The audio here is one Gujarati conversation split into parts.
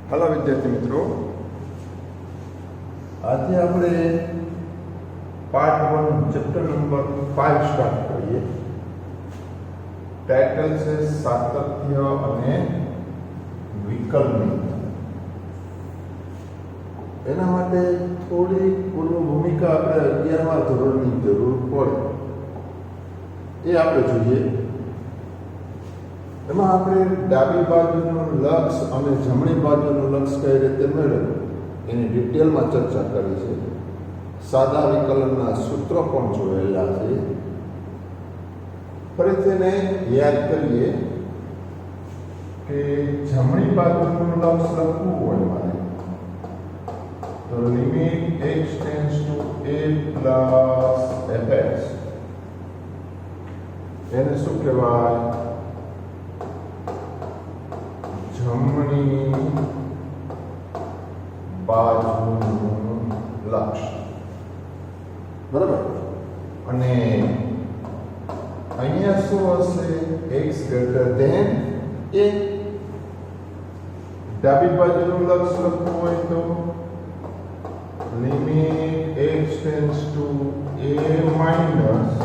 हेलो विद्यार्थी मित्रों, आज આપણે પાર્ટ 1 ચેપ્ટર નંબર 5 સ્ટાર્ટ કરીએ। ટાઇટલ છે સાતત્ય અને વિકલનીયતા। એના માટે થોડી પૂર્વ ભૂમિકા આપણે 11મા ધોરણની જરૂર પડે, એ આપણે જોઈએ। એમાં આપણે ડાબી બાજુનું લક્ષ અને જમણી બાજુનું લક્ષ કઈ રીતે મેળવવું એની ડિટેલમાં ચર્ચા કરી છે। સાદા વિકલનના સૂત્રો પણ જોયેલા છે। ફરીથી એને યાદ કરીએ કે જમણી બાજુનું લક્ષ લખવું હોય મારે તો limit x tends to a plus fx, એને શું કહેવાય? જમણી બાજુનું લક્ષ, બરાબર। અને અહીંયા શું હશે? x greater than a। ડાબી બાજુનું લક્ષ લખવું હોય તો limit x tends to a minus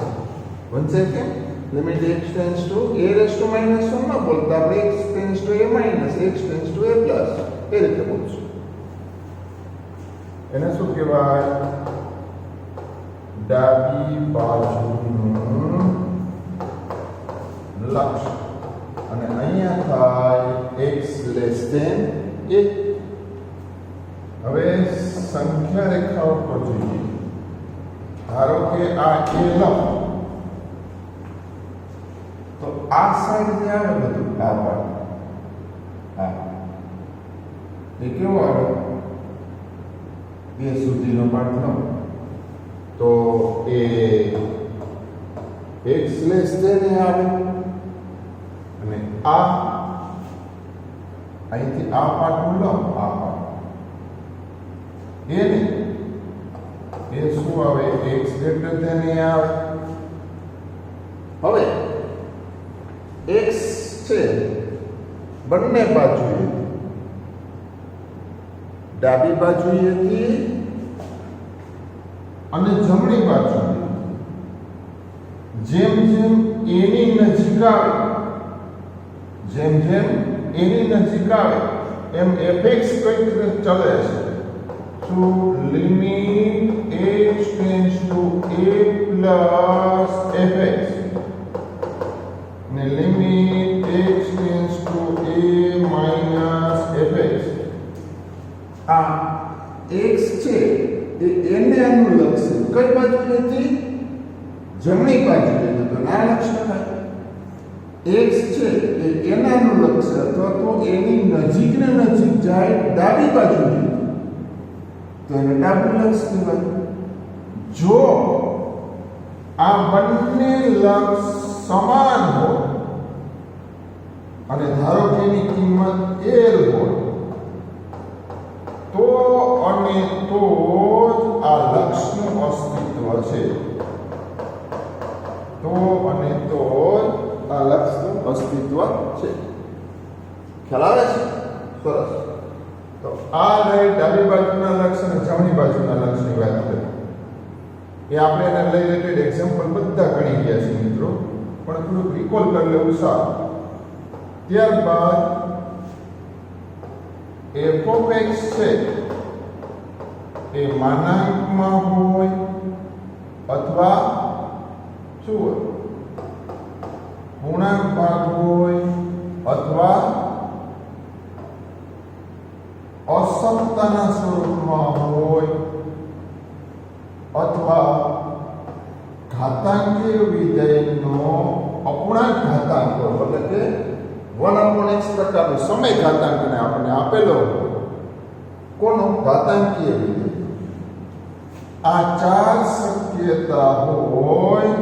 1 second, limit x tends to a raise to minus 1 ના બોલતા આપણે x tends to a minus x tends to a plus એ રીતે બોલશું। એને શું કહેવાય? ડાબી બાજુનું લક્ષ। અને અહીંયા થાય x લેસ ધેન a। હવે સંખ્યા રેખાઓ પર જોઈએ। ધારો કે આ a લઉં તો આ સાઈડ જે આવે બધું આ પાર્ટ, આ એ કેવો આવે? બે સુધીનો પાર્ટ લો તો એ x લેસ ધેન આવે। અને આ અહીંથી આ પાર્ટ લો, આ પાર્ટ એને એ શું આવે? x ગ્રેટર ધેન એ આવે। હવે x છે બંને બાજુએ, ડાબી બાજુએથી અને જમણી બાજુએ જેમ જેમ એની નજીક આવે, જેમ જેમ એની નજીક આવે એમ fx કઈ રીતે ચલે છે? શું? Limit x tends to a plus fx ને limit x tends to a minus fx। આ x છે એ એને અનુલક્ષ છે, કઈ બાજુએથી? જમણી બાજુએથી, તો ના લક્ષ થાય। x છે એ એના અનુલક્ષ છે અથવા તો એની નજીક ને નજીક જાય ડાબી બાજુએથી, તો એને ડાબું લક્ષ કહેવાય। જો આ બંને લક્ષ સમાન હોય અને ધારો કે એની કિંમત l હોય તો અને તો જ આ લક્ષનું અસ્તિત્વ છે। તો અને તો જ આ લક્ષનું અસ્તિત્વ છે। ખ્યાલ આવે છે? સરસ। તો આ રહી ડાબી બાજુના લક્ષ અને જમણી બાજુના લક્ષની વાત કરી। એ આપણે એને રિલેટેડ એક્ઝામ્પલ બધા ગણી ગયા છે મિત્રો, પણ થોડુંક રિકોલ કરી લેવું સારું। ત્યારબાદ fx છે એ માનાંકમાં હોય અથવા શું હોય? પૂર્ણાંક ભાગ હોય અથવા અસમતાના સ્વરૂપમાં હોય અથવા ઘાતાંકીય વિધેયનો અપૂર્ણાંક ઘાતાંક હોય, એટલે કે 1/x પ્રકારનો સમય ઘાતાંકને આપણે આપેલો હોય। કોનો? ઘાતાંકીય વિધેય। આ ચાર શક્યતા હોય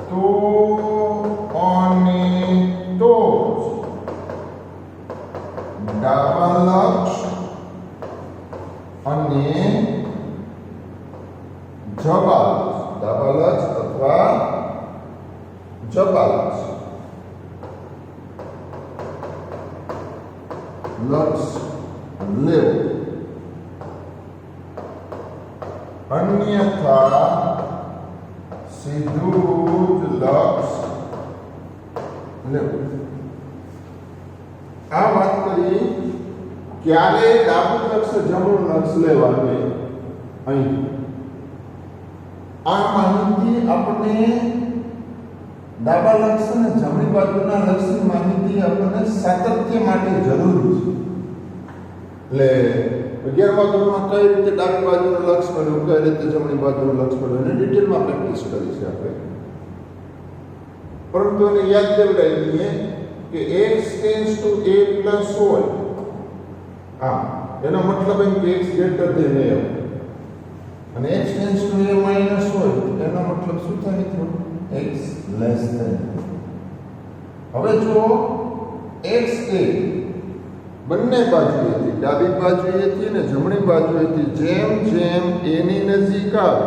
તો અને તો ડાબા લક્ષ અને જબા લક્ષ, ડાબા લક્ષ અથવા જબા લક્ષ લક્ષ લેવું, અન્યથા સીધું જ લક્ષ લેવું. આ વાત કરી ક્યારે ડાબું લક્ષ જમણું લક્ષ લેવાનું. અહીં આ માહિતી આપણે ડાબા લક્ષ અને જમણી બાજુના લક્ષની માહિતી આપણને સાતત્ય માટે જરૂરી છે. એટલે 11મા ધોરણમાં કઈ રીતે ડાબી બાજુનું લક્ષ મળ્યું, કઈ રીતે જમણી બાજુનું લક્ષ મળ્યું એની ડિટેલમાં પ્રેક્ટિસ કરી છે આપણે. પરંતુ એને યાદ દેવડાવી દઈએ કે x tends to a plus હોય. હા, એનો મતલબ એમ કે x ગ્રેટર ધેન a અને x tends to a minus હોય એનો મતલબ શું થાય મિત્રો? x less than. હવે જો x એ બંને બાજુએથી, ડાબી બાજુએથી અને જમણી બાજુએથી જેમ જેમ a ની નજીક આવે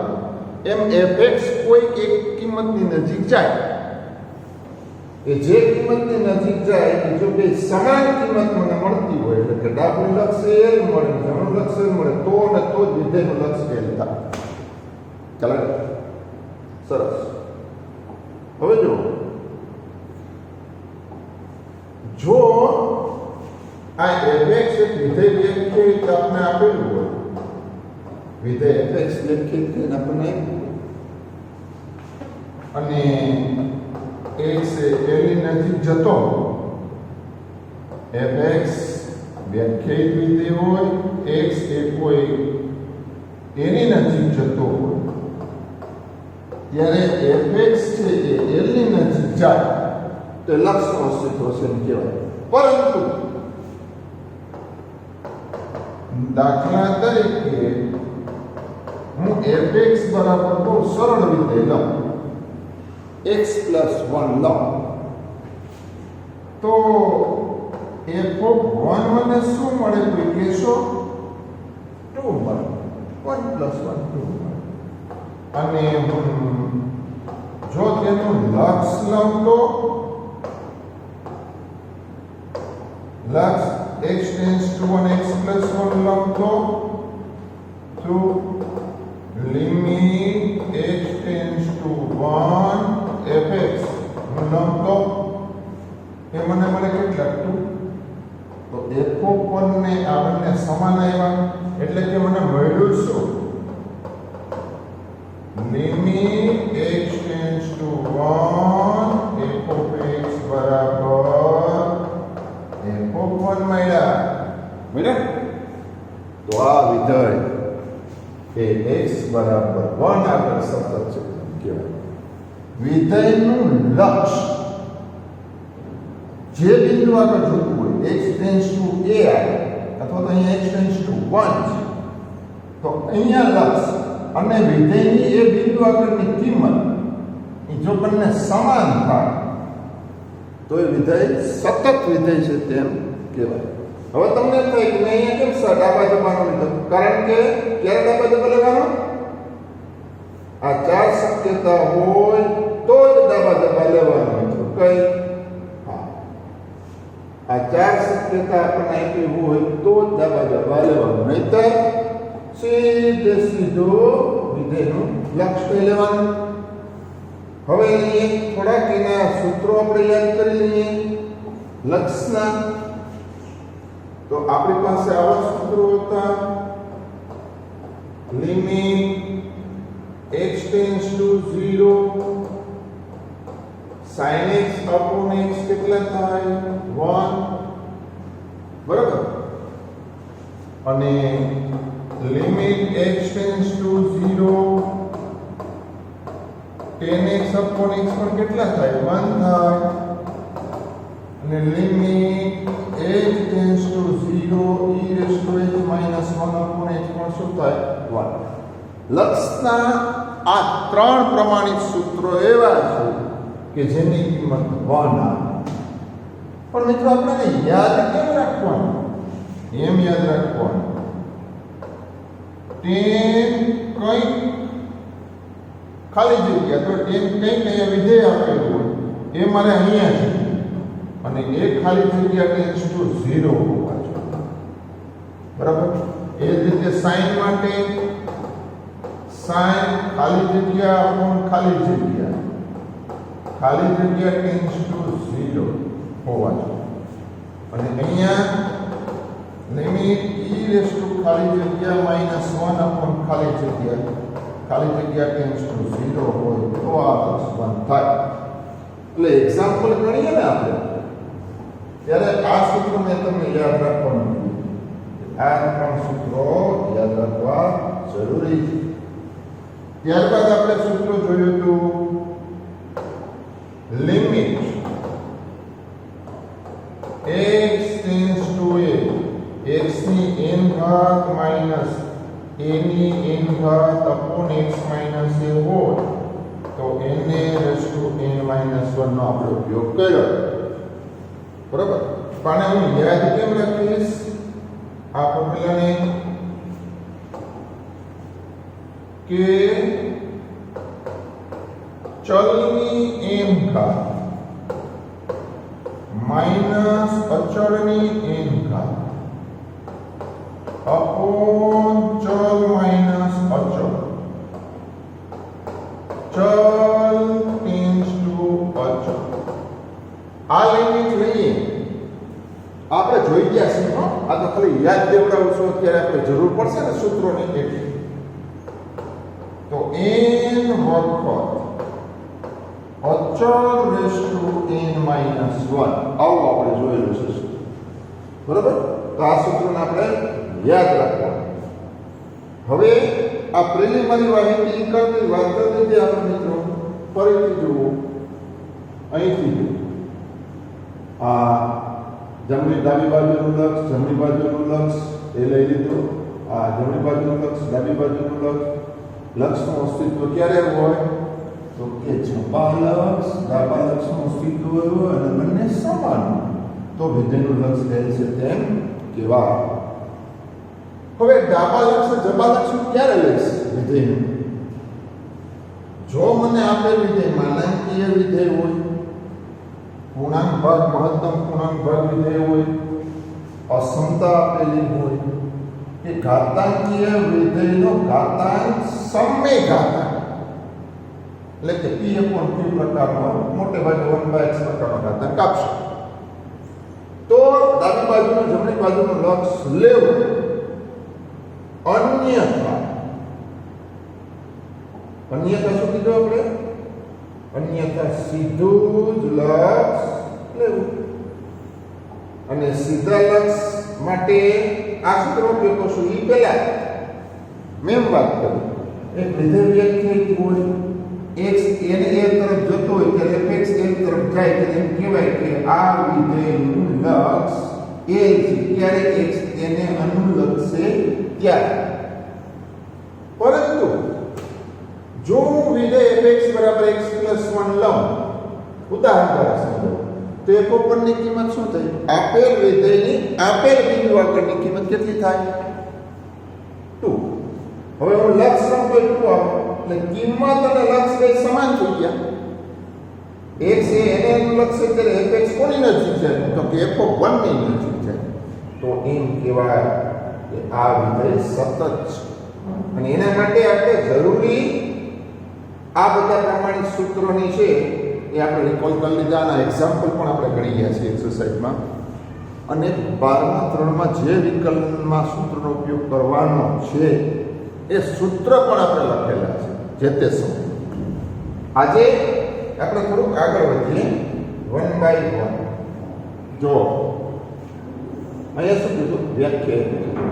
એમ fx કોઈક એક કિંમતની નજીક જાય. એ જે કિંમતની નજીક જાય કે જો બે સમાન કિંમત મને મળતી હોય, એટલે કે ડાબું લક્ષ l મળે, જમણું લક્ષ l મળે, તો ને તો જ વિધેયનું લક્ષ l થાય. ચાલો, સરસ. હવે જો આ fx એક વિધેય વ્યાખ્યાયિત આપણે આપેલું હોય, વિધેય fx વ્યાખ્યાયિત કરીને આપણને અને x એ l ની નજીક જતો, fx વ્યાખ્યાયિત વિધેય હોય, x એ કોઈ એની નજીક જતો હોય ત્યારે fx છે એ l ની નજીક જાય તો લક્ષનું અસ્તિત્વ છે એમ કહેવાય. પરંતુ દાખલા તરીકે હું fx બરાબર બહુ સરળ વિધેય લઉં, x પ્લસ 1 લઉં તો f(1) મને શું મળે કોઈ કહેશો? 2 મળે. 1 પ્લસ 1 2 મળે. અને જો તેનું લક્ષ લઉં તો લક્ષ x tends to 1 x plus 1 લઉં તો limit x tends to 1 fx લઉં તો એ મને મળે કેટલા? 2. તો f(1) ને આ બંને સમાન આવ્યા એટલે કે મને મળ્યું શું? Limit x tends to 1 fx બરાબર f(1) મળ્યા. તો આ વિધેય એ x બરાબર 1 આગળ સતત છે કહેવાય. વિધેયનું લક્ષ જે બિંદુ આગળ જોતું હોય, x ટેન્ડ્સ ટુ a આવે અથવા તો અહીંયા x ટેન્ડ્સ ટુ 1 છે, તો અહીંયા લક્ષ અને વિધેયની એ બિંદુ આગળની કિંમત એ જો બંને સમાન થાય તો એ વિધેય સતત વિધેય છે તેમ કહેવાય. હવે તમને એમ થાય કે મેં અહીંયા કેમ ડાબા જબાનો લીધો? કારણ કે ક્યારે ડાબા જબા લેવાનો? આ 4 શક્યતા હોય તો જ ડાબા જબા લેવાનો છે. કઈ? હા, આ 4 શક્યતા આપણને આપી હોય તો જ ડાબા જબા લેવાનો, નહીતર સીધો વિધેયનું લક્ષ કઈ લેવાનું. હવે થોડાક એના સૂત્રો આપણે યાદ કરી લઈએ લક્ષના. તો આપણી પાસે આવા સૂત્રો હતા. Limit x tends to 0 sin x upon x કેટલા થાય? 1. બરાબર. અને limit x tends to 0 tan x upon x પણ કેટલા થાય? 1 થાય. અને limit h tends two 0 e raise to h minus 1 upon h પણ શું થાય? 1. લક્ષના આ 3 પ્રમાણિત સૂત્રો એવા છે કે જેની કિંમત 1 આવે. પણ મિત્રો આપણે યાદ કેમ રાખવાનું? એમ યાદ રાખવાનું tan કંઈક ખાલી જગ્યા તો tan કંઈક અહીંયા વિધેય આપેલું હોય એ મારે અહીંયા છે અને એ ખાલી જગ્યા ટેન્ડ્સ ટુ 0 હોવા જોઈએ. માટે sin ખાલી જગ્યા upon ખાલી જગ્યા ટેન્ડ્સ ટુ 0 હોવા જોઈએ. અને અહીંયા લિમિટ e રેસ ટુ ખાલી જગ્યા -1 upon ખાલી જગ્યા ટેન્ડ્સ ટુ 0 હોય તો આ લક્ષ 1 થાય. એટલે એક્ઝામ્પલ ગણીએ ને આપણે ત્યારે આ સૂત્ર મેં તમને યાદ રાખવાનું છે. આ ત્રણ સૂત્રો યાદ રાખવા જરૂરી છે. ત્યારબાદ આપણે સૂત્ર જોયું હતું limit x tends to a x ની n ઘાત માઈનસ a ની n ઘાત અપોન x માઈનસ a હોય તો n raise to n minus 1 નો આપણે ઉપયોગ કર્યો. બરાબર. પણ હું યાદ કેમ રાખીશ આ ફોર્મ્યુલાને કે ચલની m ઘાત માઈનસ અચળની n ઘાત અપોન ચલ માઈનસ અચળ ચલ ટેન્ડ્સ ટુ અચળ. આ લિમિટ લઈએ આપણે જોઈ ગયા છે. આ તો ખાલી યાદ દેવડાવું છું અત્યારે આપણે જરૂર પડશે ને સૂત્રોની એટલી. તો n વખત અચળ રેસ ટુ n માઈનસ 1 આવું આપણે જોયેલું છે. બરાબર. તો આ સૂત્રને આપણે યાદ રાખવાનું. હવે આ પ્રિલિમિનરી માહિતી કરતી વાત કરતી આપણે મિત્રો ફરીથી જુઓ અહીંથી જુઓ આ ડાબી બાજુનું લક્ષ જમણી બાજુનું લક્ષ એ લઈ લીધું. આ જમણી બાજુનું લક્ષ ડાબી બાજુનું લક્ષનું અસ્તિત્વ ક્યારે હોય તો કે જમણા લક્ષ ડાબા લક્ષનું અસ્તિત્વ હોય અને બંને સમાન તો વિધેયનું લક્ષ કહે છે તેમ કહેવાય. હવે ડાબા લક્ષ જમણા લક્ષ ક્યારે લઈશ વિધેયનું? જો મને આપેલ વિધેય માનાંકીય વિધેય હોય, પૂર્ણાંક ભાગ મહત્તમ પૂર્ણાંક ભાગ વિધેય હોય, અસમતા આપેલી હોય કે ઘાતાંકીય વિધેયનો ઘાતાંક સમય ઘાતાંક એટલે કે p upon q પ્રકારનો મોટે ભાગે 1/x પ્રકારનો ઘાતાંક આપશે તો ડાબી બાજુનું જમણી બાજુનું લક્ષ લેવું. અન્યથા શું કીધું આપણે? અન્યથા સીધું જ લક્ષ લેવું. અને સીધા લક્ષ માટે આ સૂત્ર ઉપયોગ કરશું. એ પહેલા મેં વાત કરી એક વિધેય વ્યાખ્યાયિત હોય x n a તરફ જતો હોય ત્યારે fx n તરફ જાય ત્યારે એમ કહેવાય કે આ વિધેયનું લક્ષ l છે. ક્યારે x તેને અનુલક્ષે ત્યારે. પરંતુ જો હું વિધેય fx બરાબર x + 1 લઉં ઉદાહરણ તરીકે સમજો તો f ઉપરની કિંમત શું થઈ? આપેલ વિધેયની આપેલ બિંદુ આગળની કિંમત કેટલી થાય? 2. હવે હું લક્ષ લઉં તો 2 આવે એટલે કિંમત અને લક્ષ બે સમાન થઈ ગયા. x એ n નું લક્ષ છે ત્યારે fx કોની નજીક છે તો કે f1 ની નજીક છે. તો એમ કહેવાય કે આ વિધેય સતત છે. અને એના માટે આપણે જરૂરી આ બધા પ્રમાણિત સૂત્રોની છે એ આપણે રિકોલ કરી લીધા. આના એક્ઝામ્પલ પણ આપણે ગણી ગયા છીએ એક્સરસાઇઝમાં. અને 12મા ધોરણમાં જે વિકલનમાં સૂત્રનો ઉપયોગ કરવાનો છે એ સૂત્ર પણ આપણે લખેલા છે જે તે સમય. આજે આપણે થોડુંક આગળ વધીએ 1/1. જો અહીંયા શું કીધું? વ્યાખ્યા.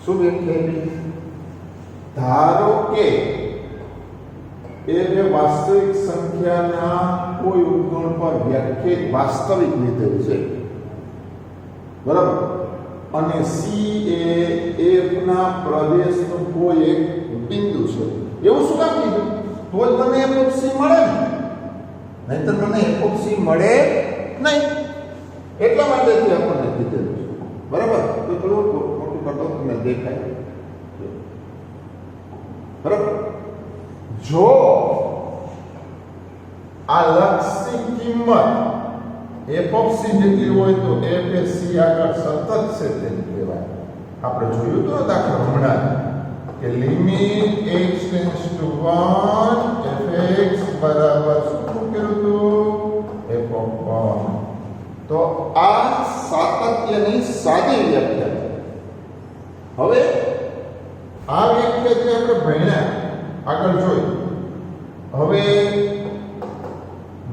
શું વ્યાખ્યા? ધારો કે એ બે વાસ્તવિક સંખ્યાના કોઈ ઉપગણ પર વ્યાખ્યાયિત વાસ્તવિક વિધેય છે. બરાબર. અને c એ f ના પ્રદેશનું કોઈ એક બિંદુ છે. એવું શું કામ કીધું? તો જ મને f ઓફ c મળે ને, નહીંતર મને f ઓફ c મળે નહીં. એટલા માટે આપણને કીધેલું છે. બરાબર. તો થોડું મોટું કરતો તમને દેખાય. બરાબર. જો આ લક્ષની કિંમત f ઓફ c જેટલી હોય તો f એ c આગળ સતત છે તેમ કહેવાય. આપણે જોયું તો દાખલો હમણાં કે limit x tends to 1 fx બરાબર શું મૂકેલું હતું f ઓફ 1. તો આ સાતત્યની સાદી વ્યાખ્યા છે. હવે આ વ્યાખ્યા જે આપણે ભણ્યા આગળ જોઈ, હવે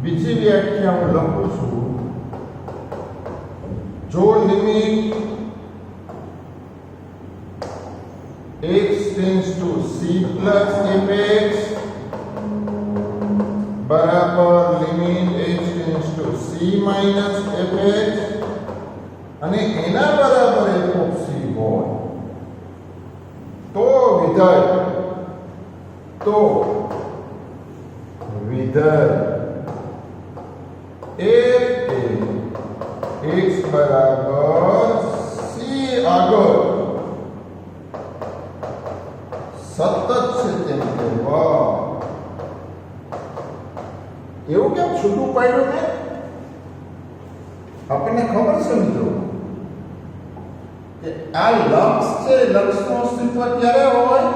બીજી વ્યાખ્યા હું લખું છું. જો limit x tends to c plus fx બરાબર limit x tends to c minus fx અને એના બરાબર f ઓફ c હોય તો વિધેય f એ x બરાબર c આગળ સતત છે તેમ કહેવાય. એવું કેમ છૂટું પાડ્યું ને? આપણને ખબર છે મિત્રો કે આ લક્ષ છે, લક્ષનું અસ્તિત્વ ક્યારે હોય?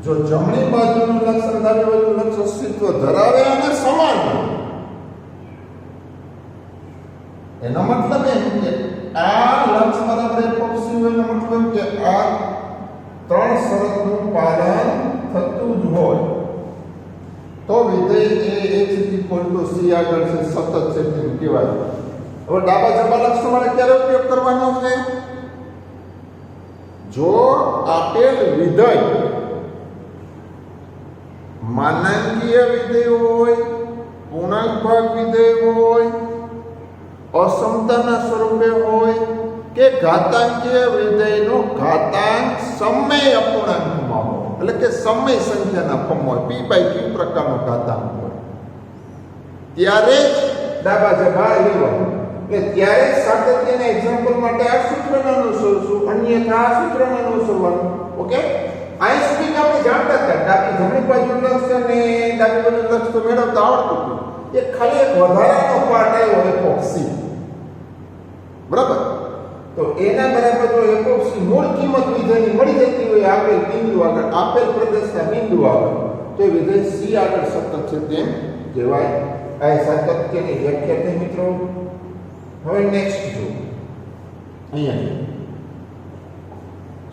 જો જમણી બાજુનું લક્ષ અને ડાબી બાજુનું લક્ષ અસ્તિત્વ ધરાવે અને સમાન હોય. એનો મતલબ એમ કે આ લક્ષ બરાબર f ઓફ c હોય, એનો મતલબ કે આ ત્રણ શરતનું પાલન થતું જ હોય તો વિધેય એ x c આગળ છે, સતત છે તેમ કહેવાય. હવે ડાબા જમણા લક્ષ તમારે ક્યારે ઉપયોગ કરવાનો છે? જો આપેલ વિધેય માનાંકીય વિધેય હોય, પૂર્ણાંક ભાગ વિધેય હોય, અસમતાના સ્વરૂપે હોય કે ઘાતાંકીય વિધેયનો ઘાતાંક સમય અપૂર્ણાંકમાં હોય, એટલે કે સમય સંખ્યાના ફોર્મ હોય, p/q પ્રકારનો ઘાતાંક હોય, ત્યારે જ ડાબા જમણા લેવાનું. એટલે ત્યારે સાતત્યના એક્ઝામ્પલ માટે આ સૂત્રને અનુસરશું, અન્યથા આ સૂત્રને અનુસરવાનું. ઓકે, અહીં સુધી આપણે જાણતા હતા ડાબી જમણી બાજુનું લક્ષ અને ડાબી બાજુનું લક્ષ તો મેળવતા આવડતું હતું. એ ખાલી એક વધારાનો પાર્ટ આવ્યો f ઓફ c. બરાબર? તો એના બરાબર જો f ઓફ c મૂળ કિંમત વિધેયની મળી જતી હોય આપેલ બિંદુ આગળ, આપેલ પ્રદેશના બિંદુ આગળ, તો એ વિધેય c આગળ સતત છે તેમ કહેવાય. આ સાતત્યની વ્યાખ્યા થઈ મિત્રો. હવે નેક્સ્ટ જો અહીંયા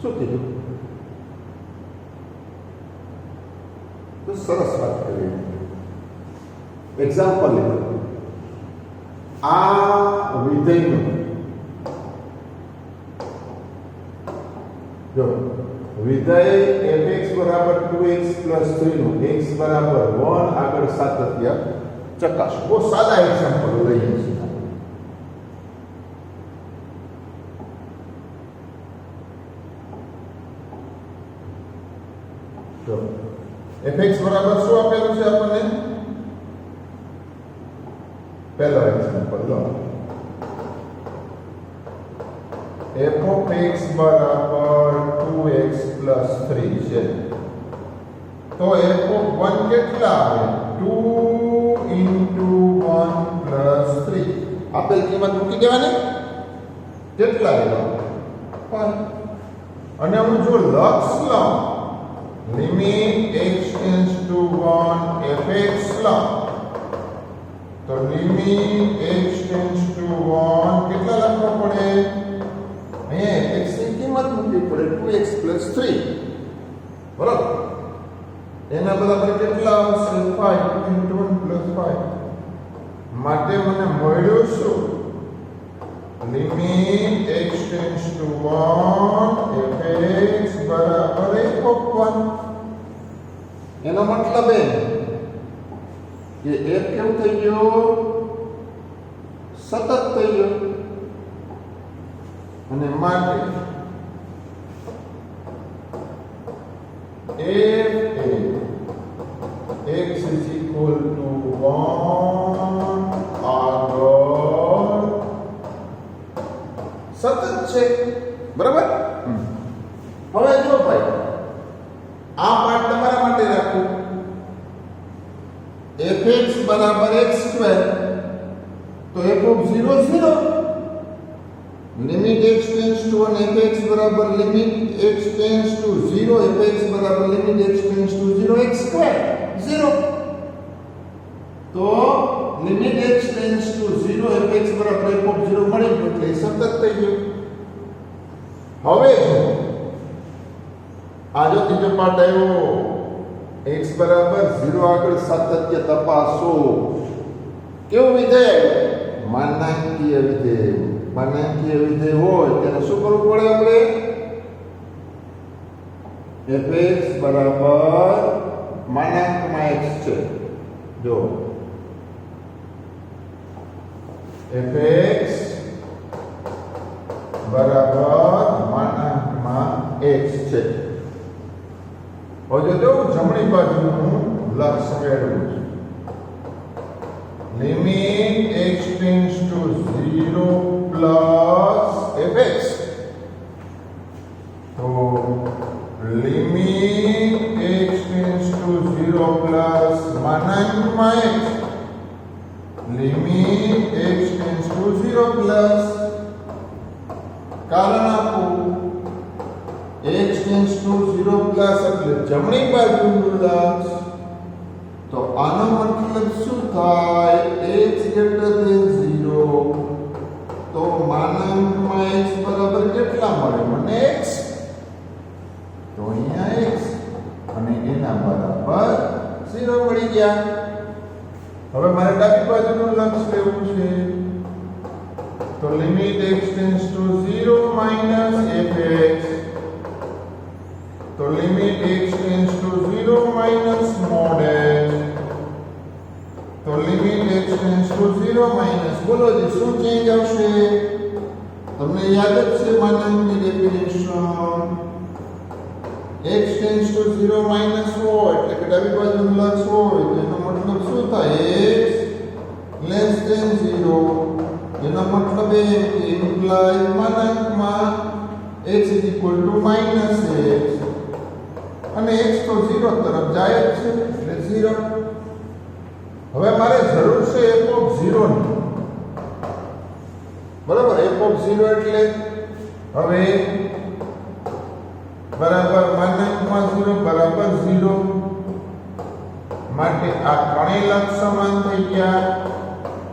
શું કીધું? તો સરસ વાત કરી. એક્ઝામ્પલ લીધું. આ વિધેયનું જો વિધેય fx બરાબર 2x 3 નું x બરાબર 1 આગળ સાતત્ય ચકાસો. બહુ સાદા એક્ઝામ્પલ લઈએ છીએ. જો fx બરાબર શું આપેલું છે આપણને? પહેલો એક્ઝામ્પલ લો. f of x બરાબર 2x 3 છે. તો f of 1 કેટલા આવે? 2 into 1 3. આપેલ કિંમત મૂકી દેવાની. કેટલા લેવા? 5. અને હું જો લક્ષ લઉં limit x tends to 1 fx લઉં તો લિમિટ x ટેન્ડ્સ ટુ 1 કેટલા લખવા પડે? અહીંયા x ની કિંમત મૂકવી પડે 2x 3. બરાબર? એના બરાબર કેટલા આવશે? 5 into 1 5. માટે મને મળ્યું શું? Limit x tends to 1 fx બરાબર f of 1. એનો મતલબ એ કે f કેવું થઈ ગયો? સતત થઈ ગયો. અને માટે f A x is equal to 1 આગળ સતત છે. બરાબર? હવે જો ભાઈ આ પાર્ટ તમારા માટે રાખું. fx બરાબર x સ્ક્વેર તો f of 0 0. Limit x tends to 1 fx બરાબર limit x tends to 0 fx બરાબર limit x tends to 0 x square 0. તો limit x tends to 0 fx બરાબર f ઓફ 0 મળી ગયું એટલે સતત થઈ ગયું. હવે જો આ જો ત્રીજો પાર્ટ આવ્યો x બરાબર 0 આગળ સાતત્ય તપાસો. કેવું વિધેય? માનાંકીય વિધેય. માનાંકીય વિધેય હોય ત્યારે શું કરવું પડે આપણે? fx બરાબર માનાંકમાં x છે. જો fx બરાબર માનાંકમાં x છે. હવે જો જમણી બાજુનું લક્ષ મેળવું છું. Limit x tends to 0 plus fx. તો limit x tends to 0 plus માનાંકમાં x. Limit x tends to 0 plus કારણ આપું x ટેન્ડ્સ ટુ 0 પ્લસ એટલે જમણી બાજુનું લક્ષ. તો આનો મતલબ શું થાય? x greater than 0. તો માનાંકમાં x બરાબર કેટલા મળે મને? x. તો અહીંયા x અને એના બરાબર 0 મળી ગયા. હવે મારે ડાબી બાજુનું લક્ષ લેવું છે. તો limit x tends to 0 minus fx. તો limit x tends to 0 minus mod x. તો limit x tends to 0 minus બોલો જે શું ચેન્જ આવશે? તમને યાદ જ છે માનાંકની ડેફિનેશન. x ટેન્ડ્સ ટુ 0 માઈનસ હોય એટલે કે ડાબી બાજુનું લક્ષ હોય તો એનો મતલબ શું થાય? x less than 0. એનો મતલબ એ કે ઇમ્પ્લાય માનાંકમાં x is equal to minus x. અને x તો 0 તરફ જાય જ છે એટલે 0. હવે મારે જરૂર છે f ઓફ 0 ની. બરાબર? f ઓફ 0 એટલે હવે બરાબર માનાંકમાં 0 બરાબર 0 માટે આ ત્રણેય લક્ષ સમાન થઈ ગયા.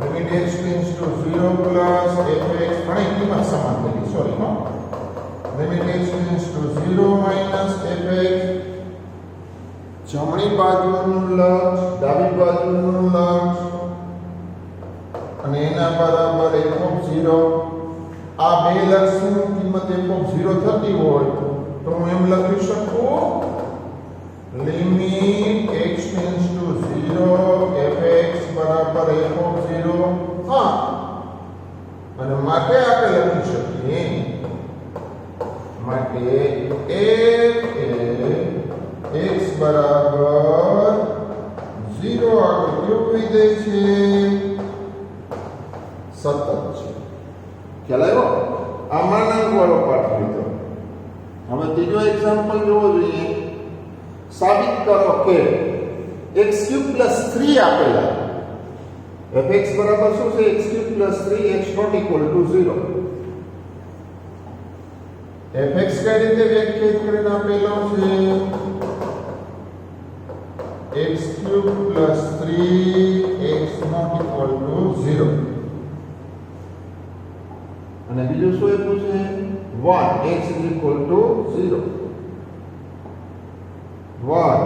Limit x tends to 0 plus fx ત્રણેય કિંમત સમાન થઈ ગઈ. Sorry no limit x tends to 0 minus fx. જમણી બાજુનું લક્ષ ડાબી બાજુનું લક્ષ અને એના બરાબર f ઓફ 0. આ બે લક્ષની કિંમત f ઓફ 0 થતી હોય તો હું એમ લખી શકું limit x tends to 0 fx બરાબર f ઓફ 0. હા, અને માટે આપણે લખી શકીએ માટે f x બરાબર 0 આગળ કેવું વિધેય છે? સતત છે. ખ્યાલ આવ્યો? આ માનાંક વાળો પાઠ લીધો. હવે ત્રીજો એક્ઝામ્પલ જોવો જોઈએ. સાબિત કરો કે x³ + 3 આપેલા fx બરાબર શું છે? x³ + 3 x not equal to 0. fx કઈ રીતે વ્યાખ્યાયિત કરીને આપેલો છે? x³ + 3 x not equal to 0. અને બીજું શું આપ્યું છે? 1 x is equal to 0. 1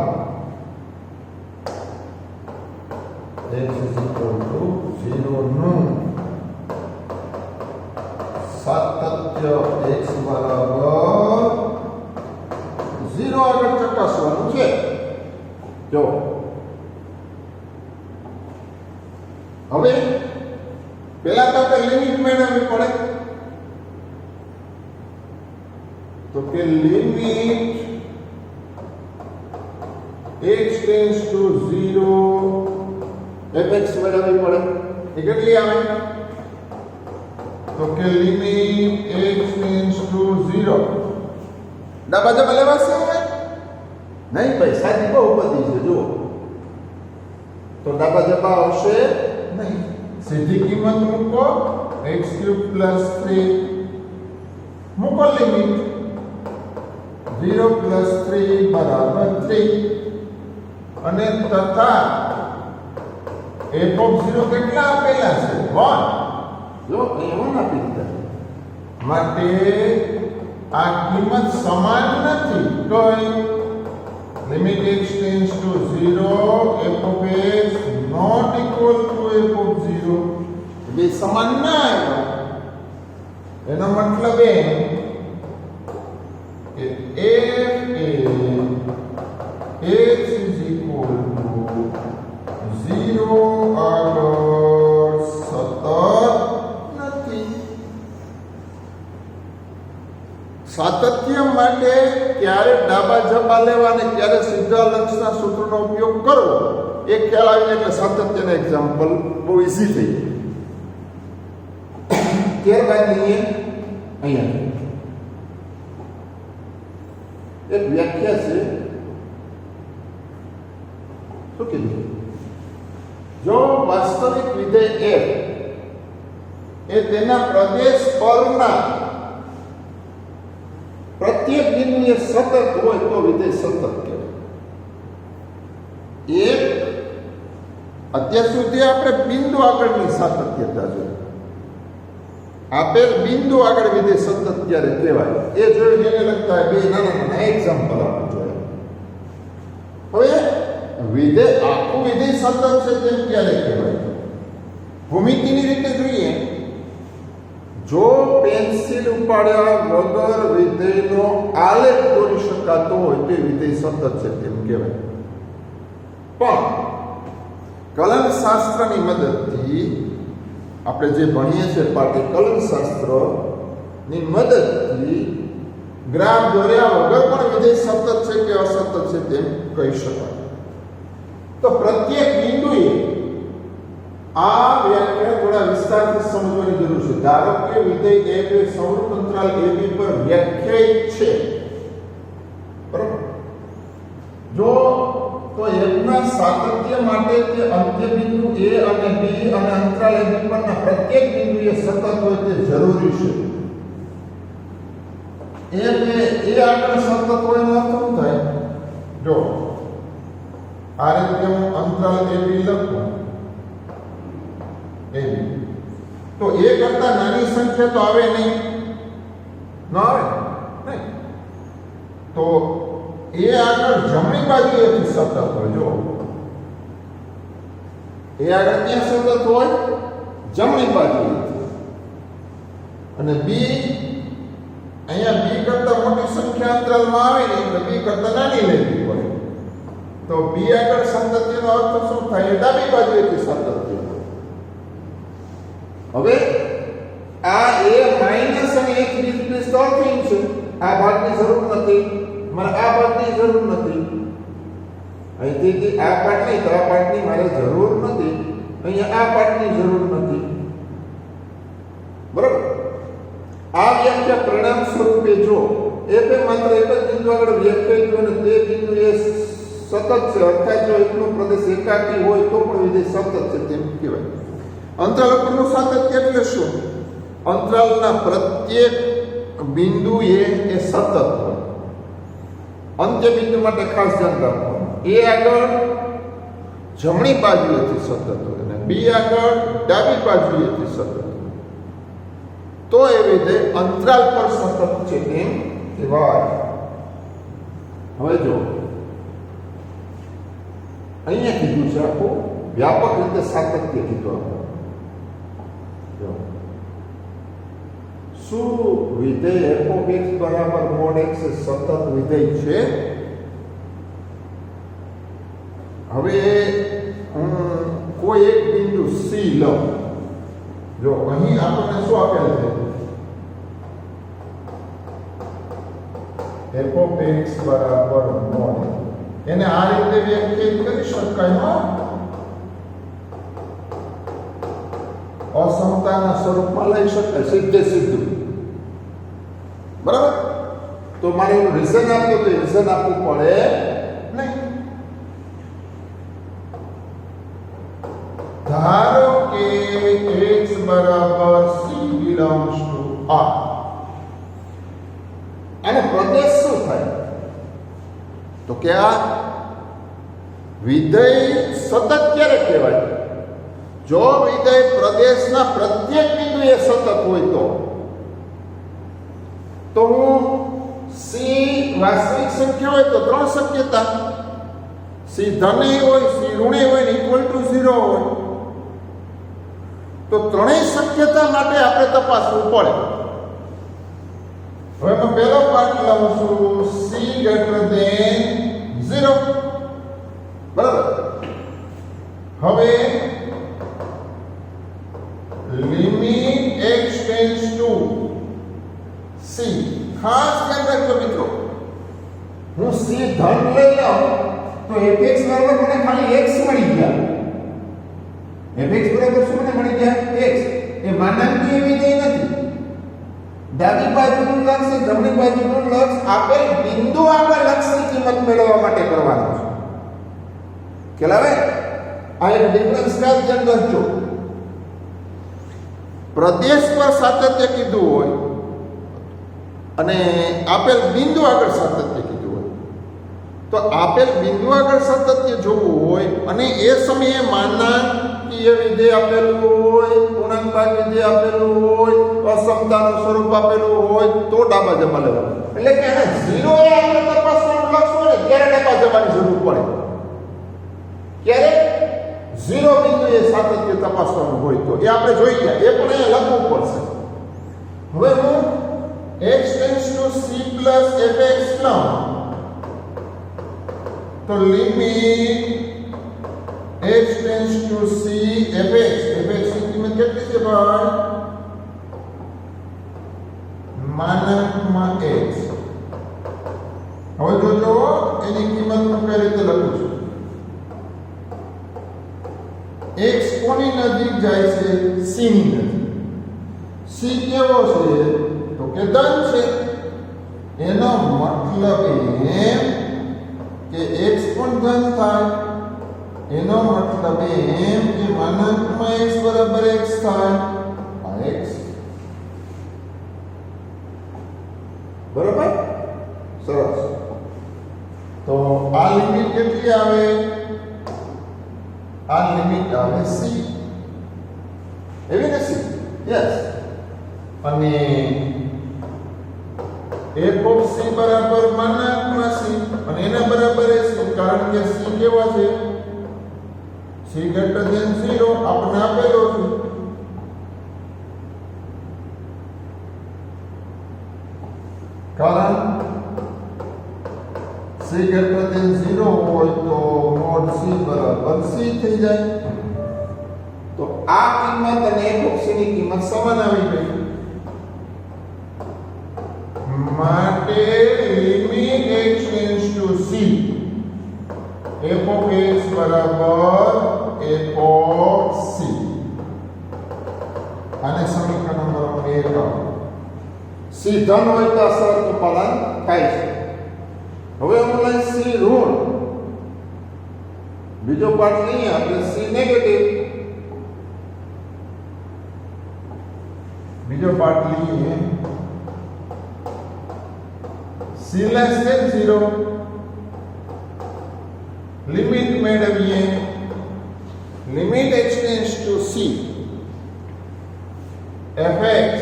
x is equal to 0 નું સાતત્ય x બરાબર 0 આગળ ચકાસવાનું છે. જો હવે પહેલા તો આપણે લિમિટ મેળવવી પડે. તો કે limit x tends to 0 fx મેળવવી પડે. એ કેટલી આવે? તો કે લિમિટ x ટેન્ડ્સ ટુ 0 ડાબા જમા લેવાશે હવે? નહીં ભાઈ, સાદી બહુપદી છે. જુઓ તો ડાબા જમા આવશે નહીં. સીધી કિંમત મૂકો x³ + 3 મૂકો લિમિટ 0 + 3 = 3 અને તથા f(0) કેટલા આપેલા છે 1 જો અહીં 1 આપી દીધા માટે આ કિંમત સમાન નથી કઈ limit x tends to 0 f of x not equal to f of 0 બે સમાન ના આવ્યા એનો મતલબ એ કે f A x is equal to 0 આગળ સતત નથી સાતત્ય માટે ક્યારે ડાબા જબા લેવા અને ક્યારે સીધા લક્ષના સૂત્રનો ઉપયોગ કરવો એ ખ્યાલ આવી એટલે સાતત્યના એક્ઝામ્પલ બહુ ઈઝી થઈ જાય ત્યારબાદ અહીંયા એક વ્યાખ્યા છે શું કીધું જો વાસ્તવિક વિધેય f એ તેના પ્રદેશ પરના પ્રત્યેક બિંદુએ સતત હોય તો વિધેય સતત કહેવાય એક અત્યાર સુધી આપણે બિંદુ આગળની સાતત્યતા જોઈ આપેલ બિંદુ આગળ વિધેય સતત ત્યારે કહેવાય એ જોઈને એને લગતા બે નાના એક્ઝામ્પલ આપણે જોયા હવે વિધેય આખું વિધેય સતત છે તેમ ક્યારે કહેવાય ભૂમિતિની રીતે જોઈએ જો પેન્સિલ ઉપાડ્યા વગર વિધેયનો આલેખ દોરી શકાતો હોય તો વિધેય સતત છે તેમ કહેવાય પણ કલન શાસ્ત્રની મદદથી આપણે જે ભણીએ છીએ પાઠ્ય કલન શાસ્ત્રની મદદથી ગ્રાફ દોર્યા વગર પણ વિધેય સતત છે કે અસતત છે તેમ કહી શકાય તો પ્રત્યેક બિંદુએ આ વ્યાખ્યા થોડા વિસ્તારથી સમજવાની જરૂર છે ધારો કે વિધેય f એ સમરૂપ અંતરાલ ab પર વ્યાખ્યાયિત છે બરાબર જો તો f ના સાતત્ય માટે તે અંત્ય બિંદુ a અને b અને અંતરાલ ab પરના પ્રત્યેક બિંદુએ સતત હોય તે જરૂરી છે f એ આગળ સતત હોય એનો અર્થ શું થાય જો આ રીતે હું અંતરાલ ab લખું તો એ કરતા નાની સંખ્યા તો આવે નહીં ન આવે નહીં તો એ આગળ જમણી બાજુએથી સતત હોય જો એ આગળ ક્યાં સતત હોય જમણી બાજુએથી અને બી અહીંયા બી કરતા મોટી સંખ્યા અંતરાલમાં આવે ને એટલે બી કરતા નાની લેવી પડે તો બી આગળ સાતત્યનો અર્થ શું થાય એ ડાબી બાજુએથી સાતત્ય હવે આ a માઈનસ અને 1 રિપ્લેસ તો થયું છે આ ભાગની જરૂર નથી મારે આ ભાગની જરૂર નથી અહીંથી આ પાર્ટ નહીં તો આ પાર્ટની મારે જરૂર નથી અહીંયા આ પાર્ટની જરૂર નથી બરાબર આ વ્યાખ્યા પરિણામ સ્વરૂપે જો f એ માત્ર એક જ બિંદુ આગળ વ્યાખ્યાયિત હોય અને તે બિંદુ એ સતત છે અર્થાત જો એકનો પ્રદેશ એકાકી હોય તો પણ વિધેય સતત છે તેમ કહેવાય અંતરાલ ઉપરનું સાતત્ય એટલે શું અંતરાલના પ્રત્યેક બિંદુએ એ સતત હોય અંત્ય બિંદુ માટે ખાસ ધ્યાન રાખવાનું એ આગળ જમણી બાજુએથી સતત હોય અને બી આગળ ડાબી બાજુએથી સતત હોય તો એ વિધેય અંતરાલ પર સતત છે એમ કહેવાય હવે જો અહીંયા કીધું છે આખું વ્યાપક રીતે સાતત્ય કીધું આપણે શું વિધેય f of x બરાબર mod x એ સતત વિધેય છે હવે હું કોઈ એક બિંદુ c લઉં જો અહીં આપણને શું આપેલ છે f of x બરાબર mod એને આ રીતે વ્યાખ્યાયિત કરી શકાય હા અસમતાના સ્વરૂપમાં લઈ શકાય સીધે સીધું બરાબર તો મારે એનું રીઝન આપવું તો રીઝન આપવું પડે નહીં ધારો કે x બરાબર c belongs to R અને પ્રદેશ શું થાય? તો કે આ વિધેય સતત ક્યારે કહેવાય? જો વિધેય પ્રદેશના પ્રત્યેક બિંદુએ સતત હોય તો હું સી વાસ્તવિક સંખ્યા હોય તો 3 શક્યતા, સી ધને હોય, સી ઋણે હોય ને ઇક્વલ ટુ 0 હોય, તો ત્રણેય શક્યતા માટે આપણે તપાસવું પડે. હવે હું પહેલો પાર્ટ લઉં છું, સી ગ્રેટર ધેન 0. બરાબર. હવે limit x tends to C. ખાસ ધ્યાન રાખજો મિત્રો, હું સી ધન લઈ લઉં તો fx બરાબર મને ખાલી x મળી ગયા. fx બરાબર શું મને મળી ગયા? x. એ માનાંકીય વિધેય નથી. ડાબી બાજુનું લક્ષ જમણી બાજુનું લક્ષ આપેલ બિંદુ આગળ લક્ષની કિંમત મેળવવા માટે કરવાનો છે. ખ્યાલ આવે? આ એક ડિફરન્સ ખાસ ધ્યાન રાખજો. પ્રદેશ પર સાતત્ય કીધું હોય અને આપેલ બિંદુ આગળ સાતત્ય કીધું હોય, તો આપેલ બિંદુ આગળ સાતત્ય જોવું હોય અને એ સમયે માનાંકીય વિધેય આપેલું હોય, પૂર્ણાંક ભાગ વિધેય આપેલું હોય, અસમતાનું સ્વરૂપ આપેલું હોય તો ડાબા જમા લેવાનું. એટલે કે એને 0 એ આપણે તપાસવાનું લક્ષ હોય ત્યારે ડાબા જવાની જરૂર પડે. ક્યારે? 0 બિંદુએ સાતત્ય તપાસવાનું હોય તો એ આપણે જોઈ ગયા, એ પણ અહીંયા લખવું પડશે. હવે હું x tends to c plus fx લઉં તો limit x tends to c fx. fx ની કિંમત કેટલી છે ભાઈ? માનાંકમાં x. હવે જોજો એની કિંમત હું કઈ રીતે લખું છું. x કોની નજીક જાય છે? c ની નજીક. c કેવો છે? તો કે ધન છે. એનો મતલબ એમ કે x પણ ધન થાય. એનો મતલબ એમ કે માનાંકમાં x બરાબર x થાય. આ x બરાબર. સરસ. તો આ લિમિટ કેટલી આવે? આ લિમિટ આવે c. એવી ને c? યસ. અને f ઓફ c બરાબર માનાંકમાં c અને એના બરાબર c, કારણ કે c કેવા છે? c ગ્રેટર ધેન 0 આપણે આપેલો છે. કારણ c ગ્રેટર ધેન 0 હોય તો મોડ c બરાબર c થઈ જાય. તો આ કિંમત અને f ઓફ c ની કિંમત સમાન આવી ગઈ. માટે limit x tends to c f of x બરાબર f of c. આને સમીકરણ નંબર 1 કહો. c ધન હોય તો આ શરતનું પાલન થાય છે. હવે હું લઈ c ઋણ. બીજો પાર્ટ લઈએ આપણે c નેગેટિવ. બીજો પાર્ટ લઈએ c less than 0. લિમિટ મેળવીએ. Limit x tends to c fx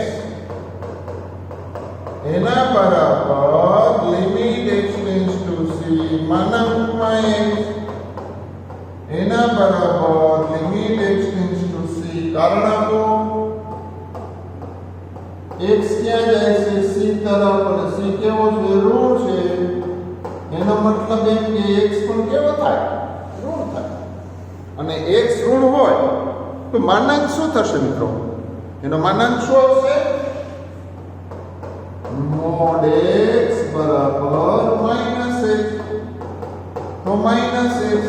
એના બરાબર limit x tends to c માનાંકમાં x એના બરાબર limit x tends to c. કારણ આપો x ક્યાં જાય છે? c તરફ. અને c કેવો છે? ઋણ છે. એનો મતલબ એમ કે x પણ કેવો થાય? ઋણ થાય. અને x ઋણ હોય તો માનાંક શું થશે મિત્રો? એનો માનાંક શું આવશે? મોડ x બરાબર માઇનસ x. તો માઇનસ x,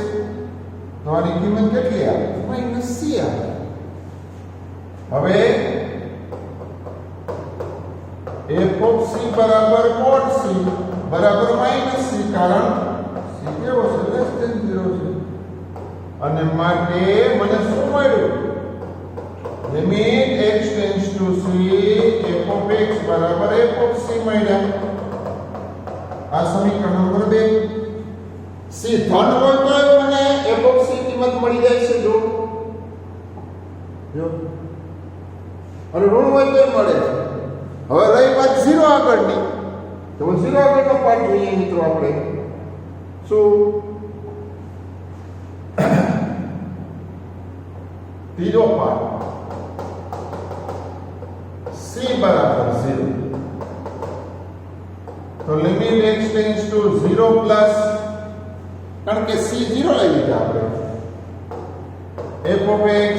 તો આની કિંમત કેટલી આવે? માઇનસ c આવે. હવે f of c બરાબર મોડ c બરાબર માઇનસ c, કારણ c કેવો છે? લેસ ધેન 0 છે. અને માટે મને શું મળ્યું? Limit x tends to c f of x બરાબર f of c મળ્યા. ધન હોય તો મને f of c કિંમત મળી જાય છે જો અને ઋણ હોય તો મળે છે. હવે રહી વાત 0 આગળની, તો 0 આગળનો પાર્ટ જોઈએ મિત્રો આપણે. શું ત્રીજો પાર્ટ c બરાબર 0. તો limit x tends to 0 plus, કારણ કે c 0 લઈ લીધા આપણે, f of x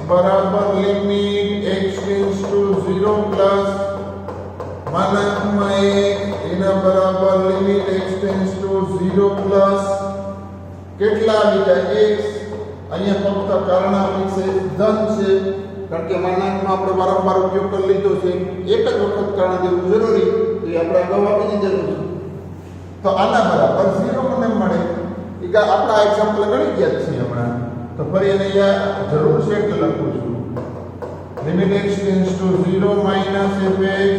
બરાબર limit x tends to 0 plus માનાંકમાં 1 એના બરાબર limit x tends to 0 plus કેટલા આવી જાય x. અહીંયા ફક્ત કારણાત્મક છે, ધન છે, કારણ કે માનાંકનો આપણે વારંવાર ઉપયોગ કરી લીધો છે, એક જ વખત કારણ દેવું જરૂરી, તો એ આપણે અગાઉ આપી દીધેલું છે. તો આના બરાબર 0 મને મળે. કે આપણા એક્ઝામ્પલ ગણી ગયા છે હમણાં, તો ફરી એને જરૂર છે કે લખું છું limit x tends to 0 minus fx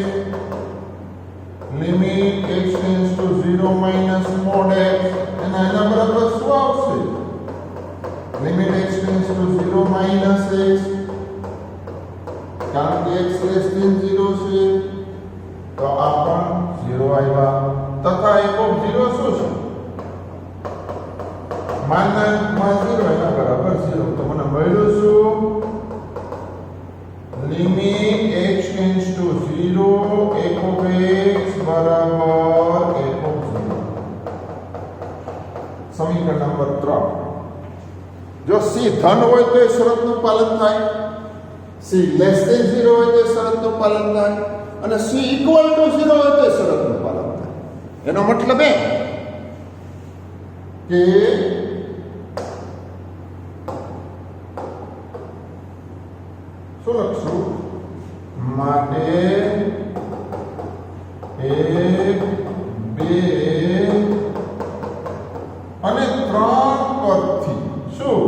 limit x tends to 0 minus mod x એના બરાબર શું આવશે? Limit x tends to 0 minus x, કારણ કે x લેસ ધેન 0 છે તો આ પણ 0 આવ્યા. તથા f of 0 શું છે? માનાંકમાં 0 એના બરાબર 0. તો મને મળ્યું શું? Limit x tends to 0 f of x બરાબર f of 0. સમીકરણ નંબર 3. જો c ધન હોય તો એ શરતનું પાલન થાય, c લેસ ધેન 0 હોય તો એ શરતનું પાલન થાય, અને c ઇક્વલ ટુ 0 હોય તો એ શરતનું પાલન થાય. એનો મતલબ એ કે શું લખશું? માટે 1 2 અને 3 પરથી શું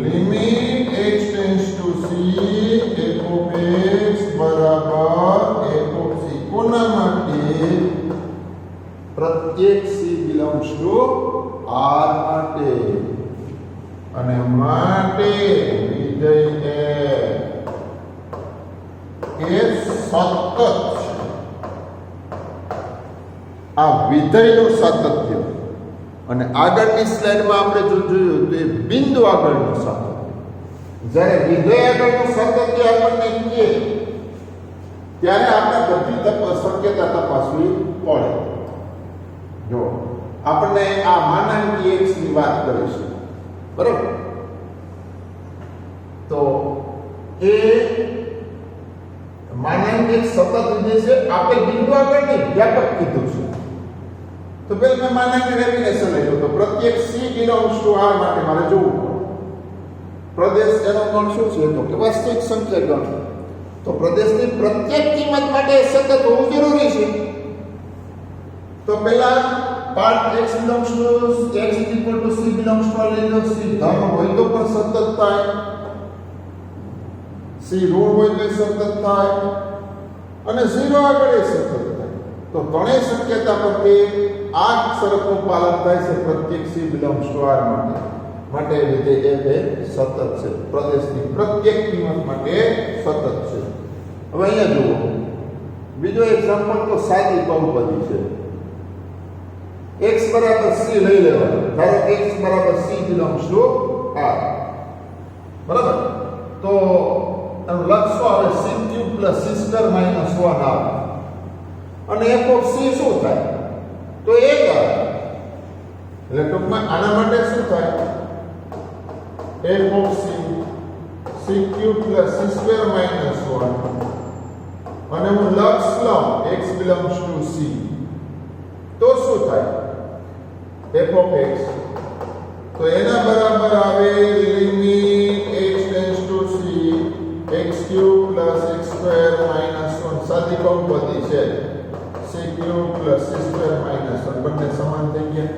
limit x tends to c f of x બરાબર f of c. કોના માટે? પ્રત્યેક c બિલોંગ્સ ટુ r માટે, અને માટે વિધેય એ સતત છે. આ વિધેયનું સાતત્ય, અને આગળની સ્લાઇડમાં આપણે જો જોયું તો એ બિંદુ આગળનું સાતત્ય. જ્યારે વિધેય આગળનું સાતત્ય આપણને કહે ત્યારે આપણે બધી શક્યતા તપાસવી પડે. જો આપણને આ માનાંકી x ની વાત કરીશું, બરાબર, તો એ માનાંક એક સતત વિધેય છે. આપેલ બિંદુ આગળની વ્યાપક કીધું છે. તો પહેલા મેં માનાંક ડેફિનેશન લખ્યું, તો પ્રત્યેક c બિલોંગ્સ ટુ r માટે મારે જોવું પડે. પ્રદેશ એનો ગણ શું છે? તો કે વાસ્તવિક સંખ્યા ગણ. તો પ્રદેશની પ્રત્યેક કિંમત માટે સતત હોવું જરૂરી છે. તો પહેલા part x belongs to x is equal two c belongs to r લઈ c ધન હોય તો પણ સતત થાય, c ઋણ હોય તો સતત થાય, અને 0 આગળ એ સતત થાય. તો ત્રણેય શક્યતા પરથી આ શરતનું પાલન થાય છે પ્રત્યેક c બિલોંગ્સ ટુ r માટે વિધેય f એ સતત છે. પ્રદેશની પ્રત્યેક કિંમત માટે સતત છે. હવે અહીંયા જુઓ બીજો એક્ઝામ્પલ, તો સાદી બહુપદી છે. x બરાબર c લઈ લેવાનું. ધારો x બરાબર c બિલોંગ્સ ટુ r, બરાબર, તો લખશો આવે c³ + c² - 1 આવે, અને f of c શું થાય? તો 1 આવે. એટલે ટૂંકમાં આના માટે શું થાય? f of c c³ + c² - 1, અને હું લક્ષ લઉં x બિલોંગ્સ ટુ c, તો શું થાય? f of x, તો એના બરાબર આવે limit x tends to c x³ + x² - 1. સાદી બહુપદી છે, c³ + c² - 1 બંને સમાન થઈ ગયા.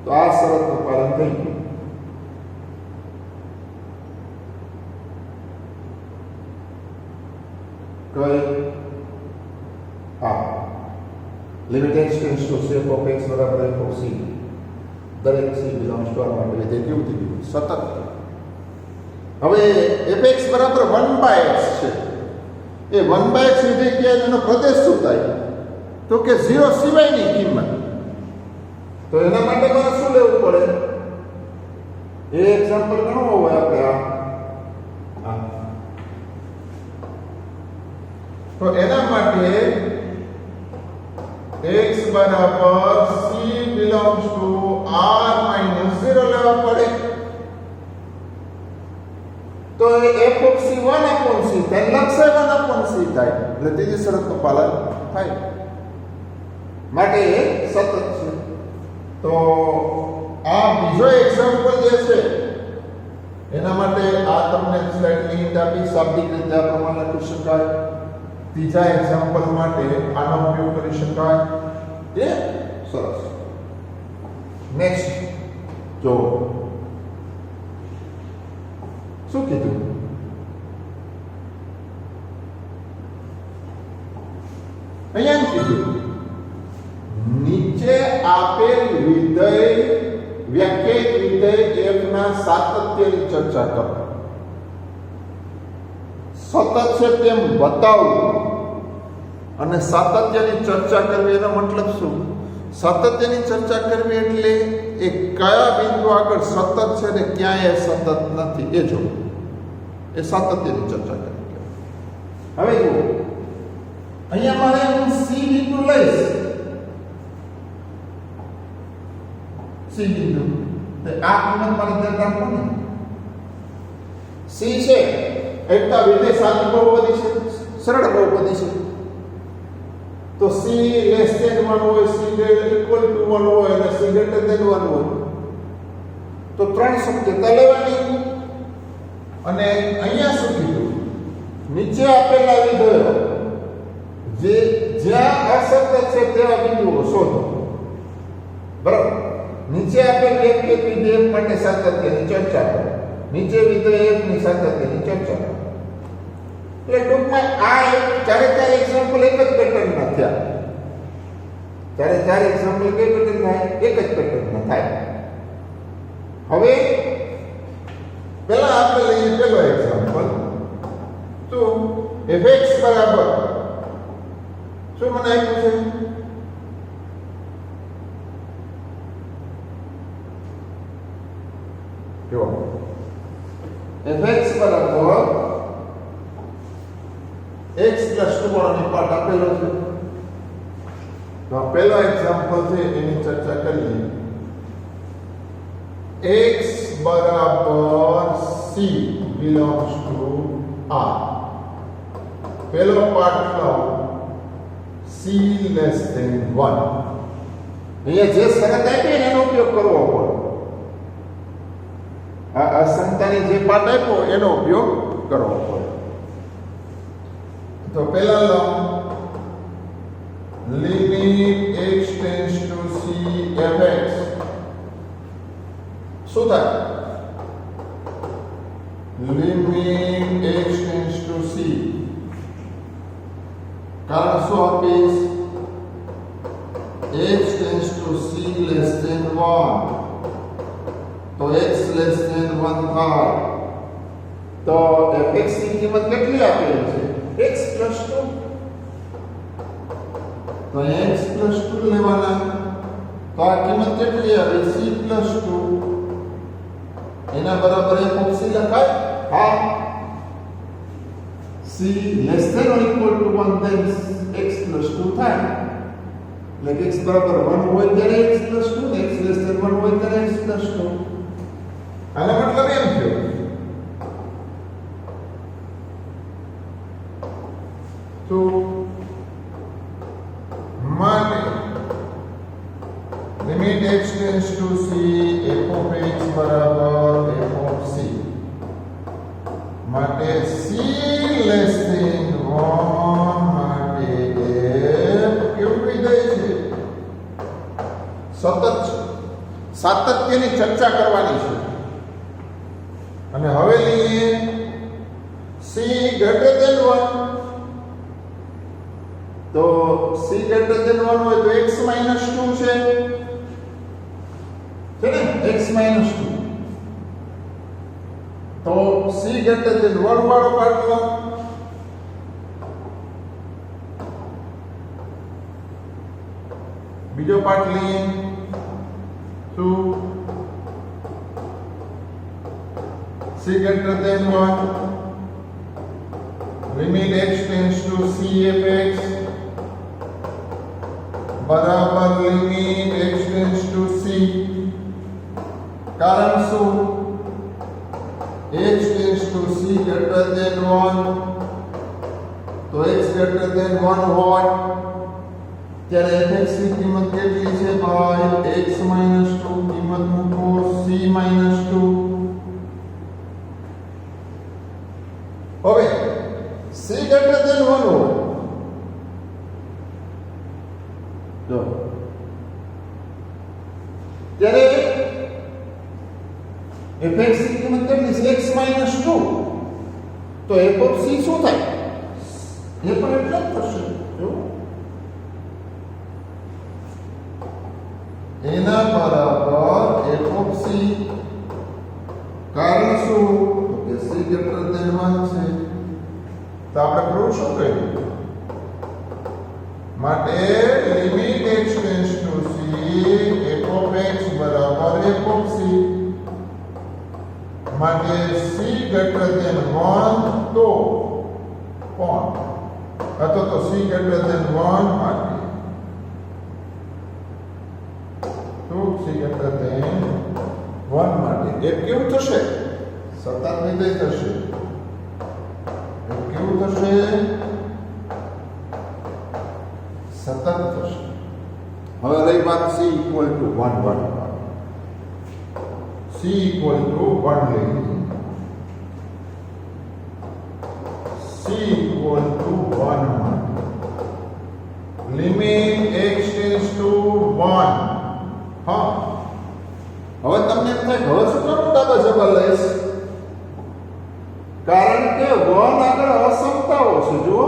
તો આ શરતનું પાલન થઈ ગયું. કઈ? હા, limit x tends to c f of x બરાબર f of c. દરેક c બિલોંગ્સ ટુ r માટે વિધેય કેવું થઈ ગયું? સતત. હવે fx બરાબર 1/x છે. એ 1/x વિધેય કે એનો પ્રદેશ શું થાય? તો કે 0 સિવાયની કિંમત. તો એના માટે મારે શું લેવું પડે? એ એક્ઝામ્પલ ઘણો હોય આપણે તો એના માટે x બરાબર c belongs to r minus 0 લેવા પડે. તો એ f of c 1 upon c થાય, લક્ષય 1 upon c થાય, એટલે ત્રીજી શરતનું પાલન થાય. માટે એ સતત છે. તો આ બીજો એક્ઝામ્પલ જે છે એના માટે આ તમને સ્લાઇડની હિન્ટ આપી, શાબ્દિક રીતે આ પ્રમાણે લખી શકાય. ત્રીજા એક્ઝામ્પલ માટે આનો ઉપયોગ કરી શકાય. એ સરસ. નેક્સ્ટ જો શું કીધું? અહીંયા કીધું નીચે આપેલ વિધેય વ્યાખ્યાયિત વિધેય f ના સાતત્યની ચર્ચા કરો. સતત છે તેમ બતાવવું અને સાતત્યની ચર્ચા કરવી એનો મતલબ શું? સાતત્યની ચર્ચા કરવી એટલે એ કયા બિંદુ આગળ સતત છે ને ક્યાં એ સતત નથી એ જોવું. એ સાતત્યની ચર્ચા કરવી. હવે જુઓ અહીંયા મારે હું c બિંદુ લઈશ. c બિંદુ આ કિંમત મારે ધ્યાન રાખવું ને. c છે એટલે વિધેય સાદી બહુપદી છે, સરળ બહુપદી છે. તો c લેસ ધેન 1 હોય, c ઇક્વલ ટુ 1 હોય અને c ગ્રેટર ધેન 1 હોય. તો ત્રણ શક્યતા લેવાની. અને અહીંયા શું કીધું? નીચે આપેલા વિધેયો જે જ્યાં અસતત છે તેવા બિંદુઓ શોધો. બરાબર. નીચે આપેલ વ્યાખ્યાયિત વિધેય માટે સાતત્યની ચર્ચા કરો. નીચે વિધેય f ની સાતત્યની ચર્ચા કરો. એટલે ટૂંકમાં આ ચારે ચાર એક્ઝામ્પલ એક જ પેટર્નના થયા. ચારે ચાર એક્ઝામ્પલ કઈ પેટર્ન થાય? એક જ પેટર્નના થાય. હવે પહેલા આપણે લઈએ પહેલો એક્ઝામ્પલ. તો fx બરાબર શું મને આપ્યું છે? જો fx બરાબર x plus 2 વાળો પાર્ટ આપેલો છે. તો આ પહેલો એક્ઝામ્પલ છે એની ચર્ચા કરીએ. x બરાબર c belongs to r. પહેલો પાર્ટ લો c less than 1. અહીંયા જે શરત આપી એનો ઉપયોગ કરવો પડે. આ અસંતાની જે પાર્ટ આપ્યો એનો ઉપયોગ કરવો પડે. તો પહેલા લો limit x tends to c fx શું થાય? Limit x tends to c કારણ શું આપીશ? x tends to c less than 1 તો x લેસ ધેન 1 થાય. તો fx ની કિંમત કેટલી આપેલી છે? x plus 2. તો x plus 2 લેવાના. તો આ કિંમત કેટલી આવે? c plus 2. એના બરાબર f of c લખાય? હા. c less than or equal to 1 then x plus 2 થાય. એટલે x બરાબર 1 હોય ત્યારે x plus 2 ને x less than 1 હોય ત્યારે x plus 2. આનો મતલબ એમ થયો તો માટે limit x tends to c f of x બરાબર f of c માટે c લેસ ધેન 1 માટે f કેવું વિધેય છે? સતત છે. સાતત્યની ચર્ચા કરવાની છે. અને હવે લઈએ c ગ્રેટર ધેન 1. તો c ગ્રેટર ધેન 1 હોય તો x minus 2 છે ને? -2 તો c greater than 1 વાળો પાર્ટ લો. બીજો પાર્ટ લઈએ. શું c greater than 1 limit x tends to c fx બરાબર limit x tends to c. કારણ શું? x tends to c greater than 1 તો x greater than 1 હોય ત્યારે fx ની કિંમત કેટલી છે ભાઈ? x - 2 કિંમત મૂકો c - 2. હવે c greater than 1 હોય તો ત્યારે fx ની કિંમત કેટલી છે? x - 2 તો f of c શું થાય? એ પણ એટલે જ થશે. જો એના બરાબર f of c. કારણ શું? તો કે c greater than 1 છે. તો આપણે પ્રૂફ શું કર્યું? માટે limit x tends to c f of x બરાબર f of c. માટે c greater than 1 તો કોણ? અથવા તો c greater than 1 માટે તો c greater than 1 માટે f કેવું થશે? સતત વિધેય થશે. f કેવું થશે? સતત થશે. હવે રહી વાત c equal to 1 1 c equal to 1 લઈ લઈએ. c equal to 1 માટે લિમિટ x tends to 1. હા, હવે તમને એમ થાય હવે શું કરું? ડાબા જવાબ લઈશ. કારણ કે 1 આગળ અસમતાઓ છે. જુઓ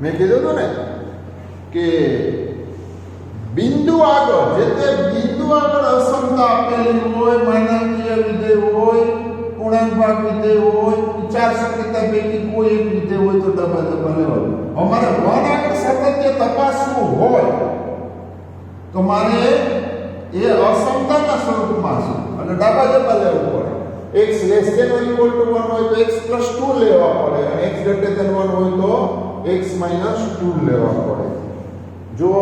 મેં કીધું હતું ને કે બિંદુ આગળ જે તે બિંદુ આગળ અસમતા આપેલી હોય, માનાંકીય વિધેય હોય, પૂર્ણાંક ભાગ વિધેય હોય, ચાર શક્યતા પૈકી કોઈ એક વિધેય હોય તો ડાબા જવાબ લેવાનું. અમારે 1 આગળ સાતત્ય તપાસવું હોય તો મારે એ અસમતાના સ્વરૂપમાં છે અને ડાબા જવાબ લેવું પડે. x less than or equal to 1 હોય તો x plus 2 લેવા પડે અને x greater than 1 હોય તો x minus 2 લેવા પડે. જો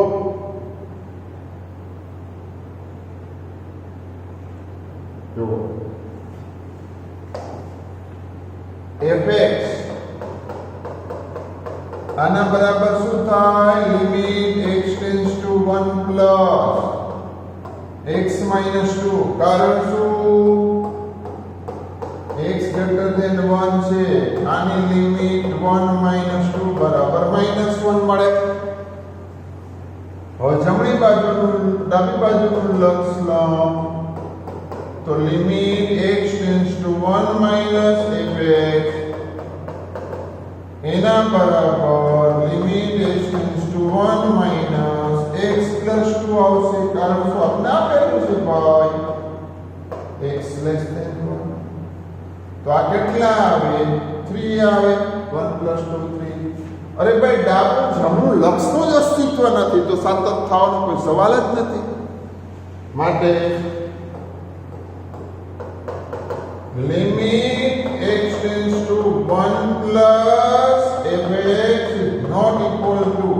fx આના બરાબર શું થાય? Limit x tends to 1 plus x minus 2. કારણ શું? x greater than 1 છે. આની લિમિટ 1 minus 2 બરાબર -1 મળે. હવે જમણી બાજુનું ડાબી બાજુનું લક્ષ લો તો limit x tends to 1 minus fx એના બરાબર limit x tends to 1 minus x plus 2 આવશે. કારણ શું? આપણે આપેલું છે ભાઈ x less than 1. તો આ કેટલા આવે? 3 આવે. 1 plus 2 3. અરે ભાઈ ડાબું જમણું લક્ષનું જ અસ્તિત્વ નથી તો સાતત થવાનો કોઈ સવાલ જ નથી. માટે limit x tends to 1 plus fx is not equal to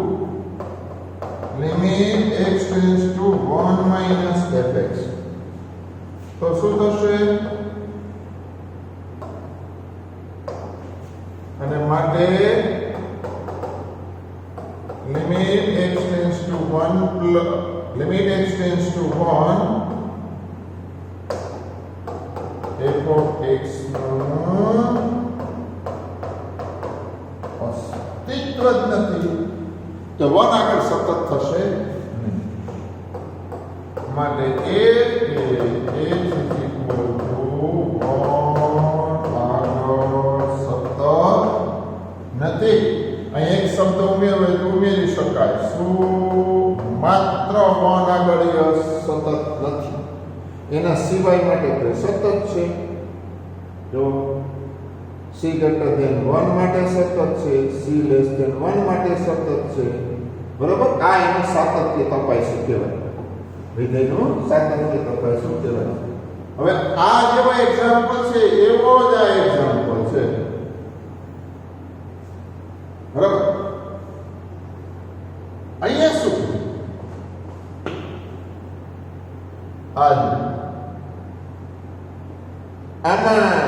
limit x tends to 1 minus fx. તો શું થશે? અને માટે limit x tends to 1 plus limit x tends to 1 f of x અસ્તિત્વ જ નથી તો 1 આગળ સતત થશે. માટે a is equal to 1 આગળ સતત નથી. અહીં એક શબ્દ ઉમેરવો તો ઉમેરી શકાય. શું? માત્ર 1 આગળ સતત નથી. એના સિવાય માટે તો સતત છે. જો c greater than 1 માટે સતત છે, c less than 1 માટે સતત છે. બરોબર, આ એનું સાતત્ય તપાસ્યું કહેવાય, વિધેયનું સાતત્ય તપાસ્યું કહેવાય. હવે આ જેવો એક્ઝામ્પલ છે એવો જ આ એક્ઝામ્પલ છે. બરાબર, અહીંયા શું આમાં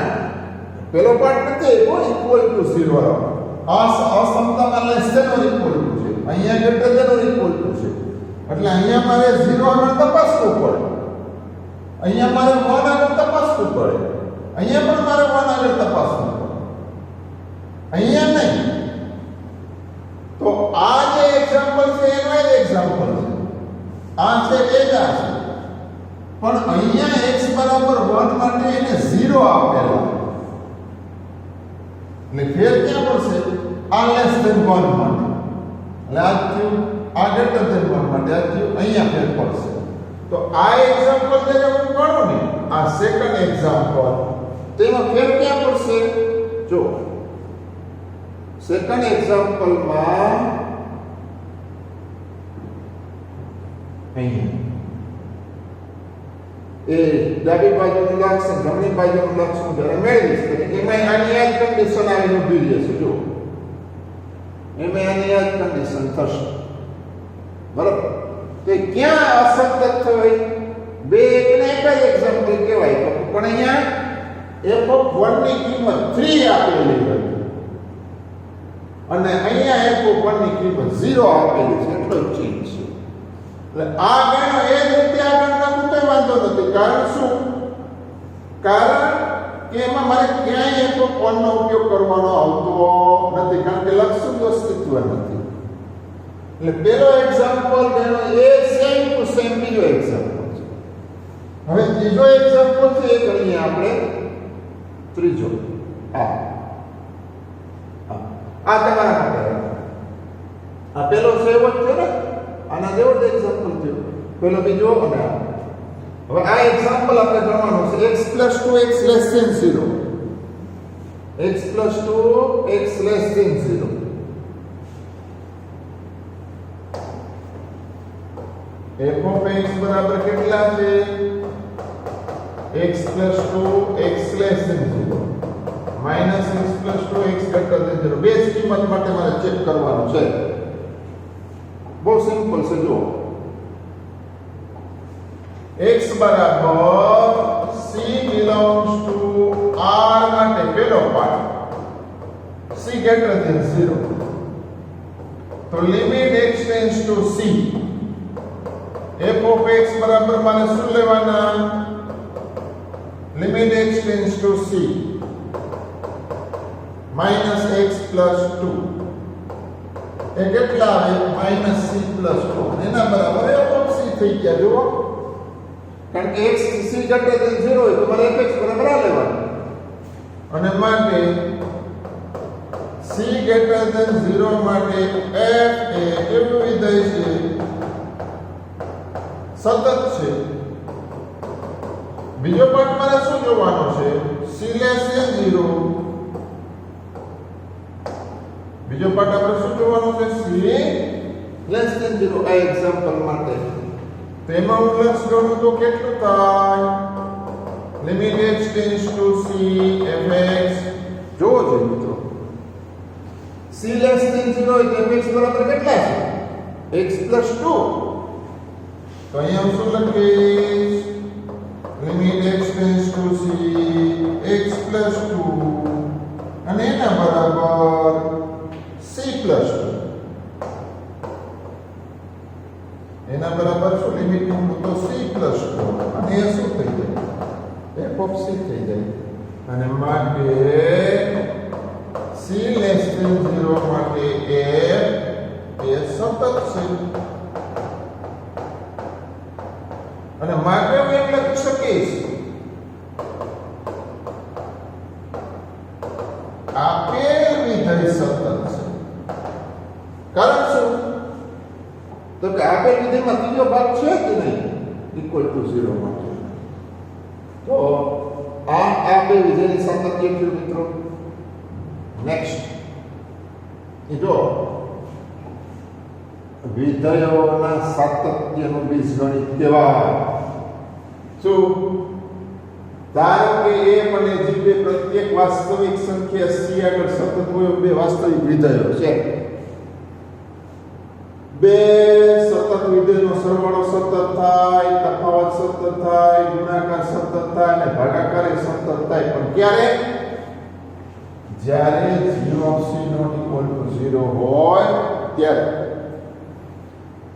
પેલો પાર્ટ નથી ઇક્વલ ટુ 0. આ અસમતામાં less than or equal to છે, અહીંયા greater than or equal to છે. એટલે અહીંયા મારે 0 આગળ તપાસવું પડે, અહીંયા મારે 1 આગળ તપાસવું પડે, અહીંયા પણ મારે 1 આગળ તપાસવું પડે, અહીંયા નહીં. તો આ જે એક્ઝામ્પલ છે એનો જ એક્ઝામ્પલ છે. આ છે એ જ આ છે, પણ અહીંયા x બરાબર 1 માટે એને 0 આપેલા, એટલે ફેર ક્યાં પડશે? આ લેસ ધેન 1 માટે, એટલે આ થયું, આ ગ્રેટર ધેન 1 માટે આ થયું, અહીંયા ફેર પડશે. તો આ એક્ઝામ્પલ જ્યારે હું ગણું ને, આ સેકન્ડ એક્ઝામ્પલ, તેમાં ફેર ક્યાં પડશે? જો સેકન્ડ એક્ઝામ્પલમાં અહીંયા એ ડાબી બાજુનું લક્ષણ જમણી બાજુનું લક્ષણ જ્યારે મેળવીશ તો એમાં આની આ જ કન્ડિશન આવીને ઊભી રહેશે. જો એમાં આની આ જ કન્ડિશન થશે. બરાબર, તો ક્યાં અસંગત હોય? બે એકને એક જ એક્ઝામ્પલ કહેવાય, પણ અહીંયા f(1) ની કિંમત 3 આપેલી હોય અને અહીંયા f(1) ની કિંમત 0 આપેલી છે, એટલો જ ચેન્જ છે. એટલે આ ગણો એ જ રીતે આગળ લખું તો વાંધો નથી. કારણ શું? કારણ કે એમાં મારે ક્યાંય f(1) નો ઉપયોગ કરવાનો આવતો નથી, કારણ કે લક્ષનું અસ્તિત્વ નથી. એટલે પેલો એક્ઝામ્પલ ગણો એ સેમ ટુ સેમ બીજો એક્ઝામ્પલ છે. હવે ત્રીજો એક્ઝામ્પલ છે એ ગણીએ આપણે. ત્રીજો આ તમારા માટે, આ પેલો સેવ જ છે ને, આના જેવો જ એક્ઝામ્પલ છે. પેલો બીજો અને હવે આ એક્ઝામ્પલ આપણે ગણવાનું છે x + 2x less than 0. x + 2x less than 0. f of x બરાબર કેટલા છે? x + 2x less than 0 minus x + 2x greater than 0. બે જ કિંમત માટે મારે ચેક કરવાનું છે. બહુ સિમ્પલ છે. જો x બરાબર c belongs to r માટે પેલો પાર્ટ c greater than 0, તો limit x tends to c. f of x બરાબર મારે શું લેવાના? Limit x tends to c minus x + 2 એ કેટલા આવે? -c + 2. એના બરાબર f of c થઈ ગયા. જુઓ, કારણ કે x c greater than 0 હોય તો મારે fx બરાબર આ લેવાનું, અને માટે c greater than 0 માટે f એ કેવું વિધેય છે? સતત છે. બીજો પાર્ટ મારે શું જોવાનો છે? c less than 0. બીજો પાર્ટ આપણે શું જોવાનો છે? c less than 0. આ એક્ઝામ્પલ માટે તેમાં હું લક્ષ ગણું તો કેટલું થાય? Limit x tends to c fx. જોવો જોઈએ મિત્રો, c less than 0 હોય તો fx બરાબર કેટલા છે? x + 2. તો અહીંયા હું શું લખીશ? Limit x tends to c x + 2 અને એના બરાબર c + 2. એના બરાબર શું લિમિટ મૂકું તો c + 2 અને એ શું થઈ જાય? f of c થઈ જાય. અને માટે c less than 0 માટે f એ સતત છે. અને માટે હું એમ લખી શકીશ આપેલ વિધેય સતત છે. કારણ શું? તો કે આપેલ વિધેયમાં ત્રીજો ભાગ છે કે નહીં? = 0 માટે તો આ બે વિધેયની સાતત્ય થયું મિત્રો. નેક્સ્ટ એ જો વિધેયોના સાતત્યનું બીજગણિત કહેવાય. શું? ધારો કે a અને g બે પ્રત્યેક વાસ્તવિક સંખ્યા c આગળ સતત હોય બે વાસ્તવિક વિધેયો છે. બે સતત વિધેયનો સરવાળો સતત થાય, તફાવત સતત થાય, ગુણાકાર સતત થાય અને ભાગાકાર સતત થાય. પણ ક્યારે? જ્યારે g of c not equal to 0 હોય ત્યારે.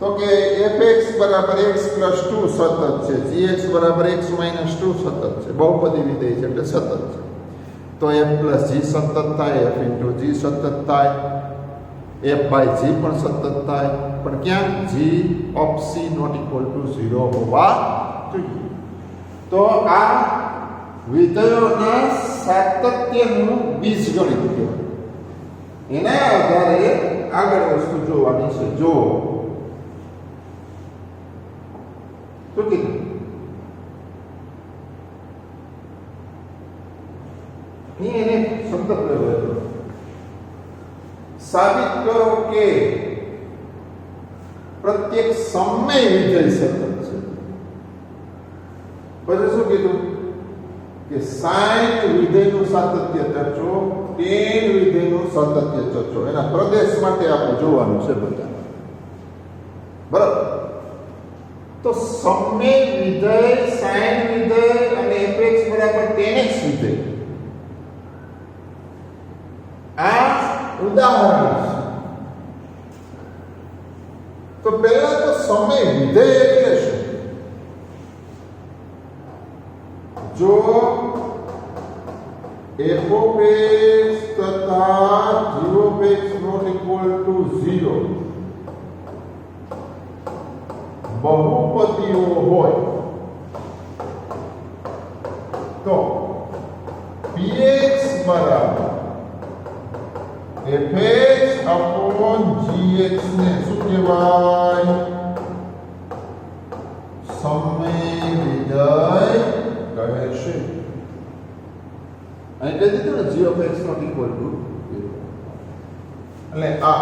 તો કે fx બરાબર x plus 2 સતત છે, gx બરાબર x minus 2 સતત છે, બહુપદી વિધેય છે એટલે સતત છે. તો f plus g સતત થાય, f into g સતત થાય, f by g પણ સતત થાય. પણ ક્યાં? g of c not equal to 0 હોવા જોઈએ. તો આ વિધેયોના સાતત્યનું બીજગણિત કહેવાય. એના આધારે આગળ વસ્તુ જોવાની છે. જો તો કીધું એને શબ્દ પ્રયોગ સાબિત કરો કે પ્રત્યેક સમય વિધેય સતત છે. પછી શું કીધું કે sin વિધેયનું સાતત્ય ચર્ચો, tan વિધેયનું સાતત્ય ચર્ચો. એના પ્રદેશ માટે આપણે જોવાનું છે બધા. બરાબર? તો સમય વિધેય, sin વિધેય અને fx બરાબર tan x વિધેય આ ઉદાહરણ છે. તો પહેલા તો સમય વિધેય એટલે શું? જો f of x તથા g of x not equal to 0 બહુપદીઓ હોય તો px બરાબર fx upon gx ને શું કહેવાય? સમય વિધેય કહે છે. અહીં કહી દીધું ને g of x not equal to 0. એટલે આ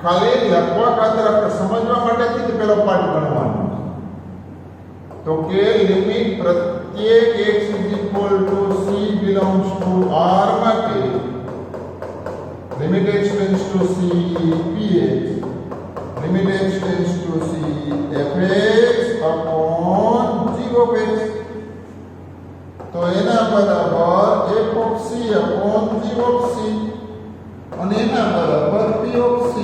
ખાલી લખવા ખાતર આપણે સમજવા માટેથી જ પેલો પાઠ ગણવાનો. તો કે લિમિટ પ્રત્યેક x is equal to c belongs to r માટે limit x tends to c px, limit x tends to c fx upon g of x. તો એના બરાબર f of c upon g of c અને એના બરાબર p of c.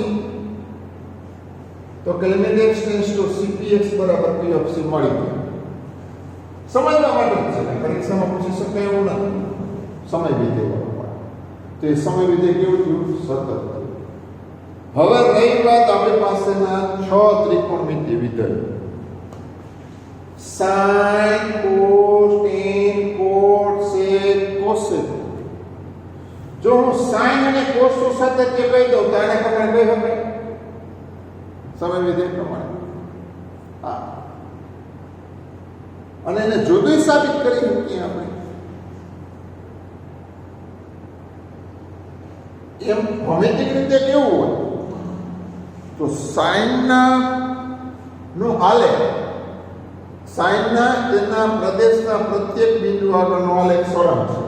તો કે limit x tends to c px બરાબર p of c મળી ગયું. સમજવા માટે છે, પરીક્ષામાં પૂછી શકાય એવું નથી. સમય વિધેય તો એ સમય વિધેય કેવું થયું? સતત. હવે રહી વાત આપણી પાસેના 6 ત્રિકોણમિતિય વિધેય sin, cos, tan, cot, sec, cosec. જો હું sin અને cos નું સાતત્ય કહી દઉં તો આને પ્રમાણે કહી શકાય સમય વિધેય પ્રમાણે. હા, અને એને જુદું સાબિત કરી શકીએ આપણે. એમ ભૌમિતિક રીતે કેવું હોય તો સાઇનના નું આલેખ, સાઇનના તેના પ્રદેશના પ્રત્યેક બિંદુ આગળનો આલેખ સળંગ છે.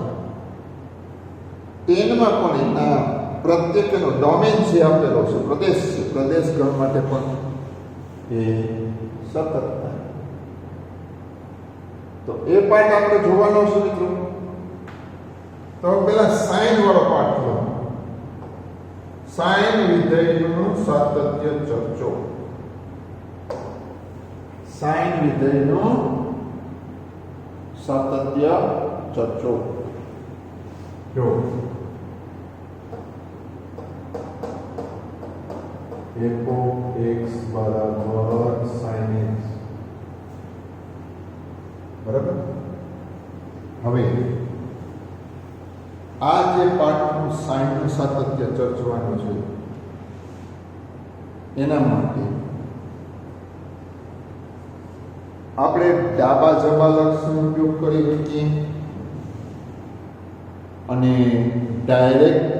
ટેનમાં પણ એના પ્રત્યેકનો ડોમેન જે આપેલો છે, પ્રદેશ છે, પ્રદેશ ગણ માટે પણ એ સતત થાય. તો એ પાઠ આપણે જોવાનો છે મિત્રો. તો પેલા સાઇન વાળો પાઠ લો. sin વિધેયનું સાતત્ય ચર્ચો. sin વિધેયનું સાતત્ય ચર્ચો. જો f of x બરાબર sin x. બરાબર? હવે આ જે પાઠનું સાઈનનું સાતત્ય ચર્ચવાનું છે એના માટે આપણે ડાબા જબા લક્ષનો ઉપયોગ કરી શકીએ અને ડાયરેક્ટ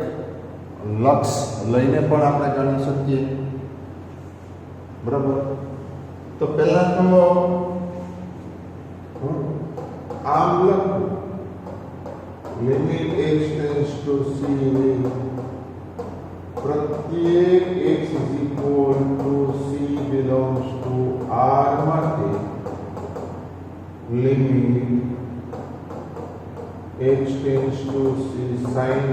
લક્ષ લઈને પણ આપણે ગણી શકીએ. બરાબર. તો પહેલા તો આમ લખું limit x tends to c પ્રત્યેક x is equal two c belongs to r માટે limit x tends to c sin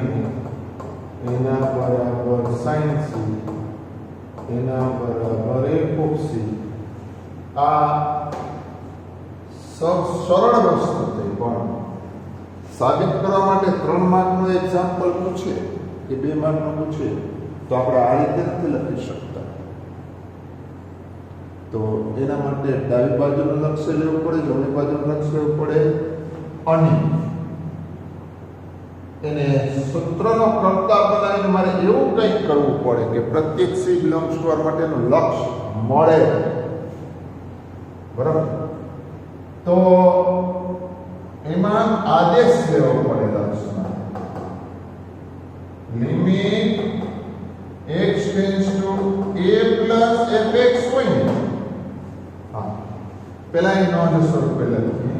એના બરાબર sin c એના બરાબર f of c. આ સરળ વસ્તુ થઈ, પણ સાબિત કરવા માટે 3 માર્કનું એક્ઝામ્પલ પૂછે કે 2 માર્કનું પૂછે તો આપણે આ રીતે નથી લખી શકતા. તો એના માટે ડાબી બાજુનું લક્ષ્ય લેવું પડે, જમણી બાજુનું લક્ષ્ય લેવું પડે અને એને સૂત્રનો કરતા બનાવીને મારે એવું કંઈક કરવું પડે કે પ્રત્યેક c બિલોંગ્સ ટુ r માટેનું લક્ષ મળે. બરાબર. તો એમાં આદેશ લેવો પડે લક્ષમાં. Limit x tends to a + fx હોય ને, હા પહેલા એ નોંધ સ્વરૂપે લખીએ.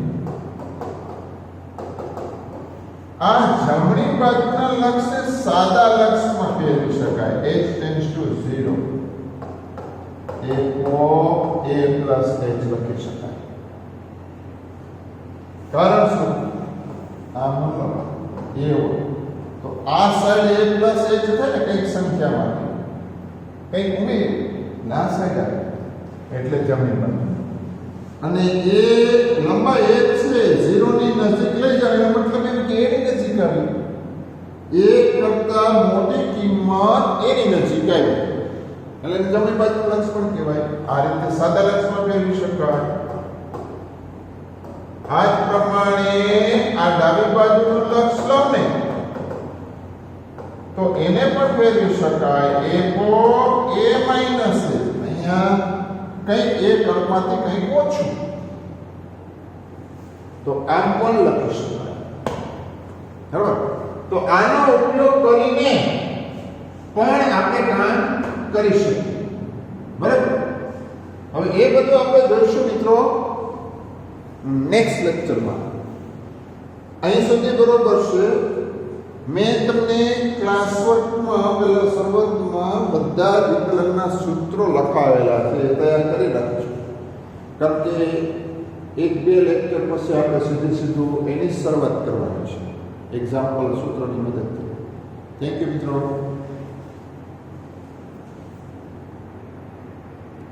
આ જમણી બાજુના લક્ષને સાદા લક્ષમાં ફેરવી શકાય. x tends to 0 a + h લખી શકાય. કારણ શું? આ મૂલ્ય a હોય તો આ સાઈડ a + h થાય ને કઈક સંખ્યામાં કંઈક ઉમેરી ના સાઈડ આવે એટલે જમણી બાજુ. અને એ લંબાઈ એક છે 0 ની નજીક લઈ જાય એનો મતલબ એમ કે a ની નજીક આવી, a કરતા મોટી કિંમત a ની નજીક આવી એટલે જમણી બાજુ લક્ષ પણ કહેવાય. આ રીતે સાદા લક્ષમાં ફેરવી શકાય. આ જ પ્રમાણે આ ડાબી બાજુનું લક્ષ લો ને તો એને પણ ફેરવી શકાય. a - અહીંયા કંઈક એક અંકમાંથી કંઈક ઓછું તો આમ પણ લખી શકાય. બરાબર. તો આનો ઉપયોગ કરીને પણ આપણે કામ કરી શકીએ. બરાબર. હવે એ બધું આપણે જોઈશું મિત્રો નેક્સ્ટ લેક્ચરમાં. અહીં સુધી બરોબર છે. મેં તમને ક્લાસ વર્કમાં પેલા શરૂઆતમાં બધા વિકલનના સૂત્રો લખાવેલા છે, એ તૈયાર કરી રાખજો. કારણ કે 1-2 લેક્ચર પછી આપણે સીધું એની શરૂઆત કરવાની છે એક્ઝામ્પલ સૂત્રોની મદદથી. થેન્ક યુ મિત્રો.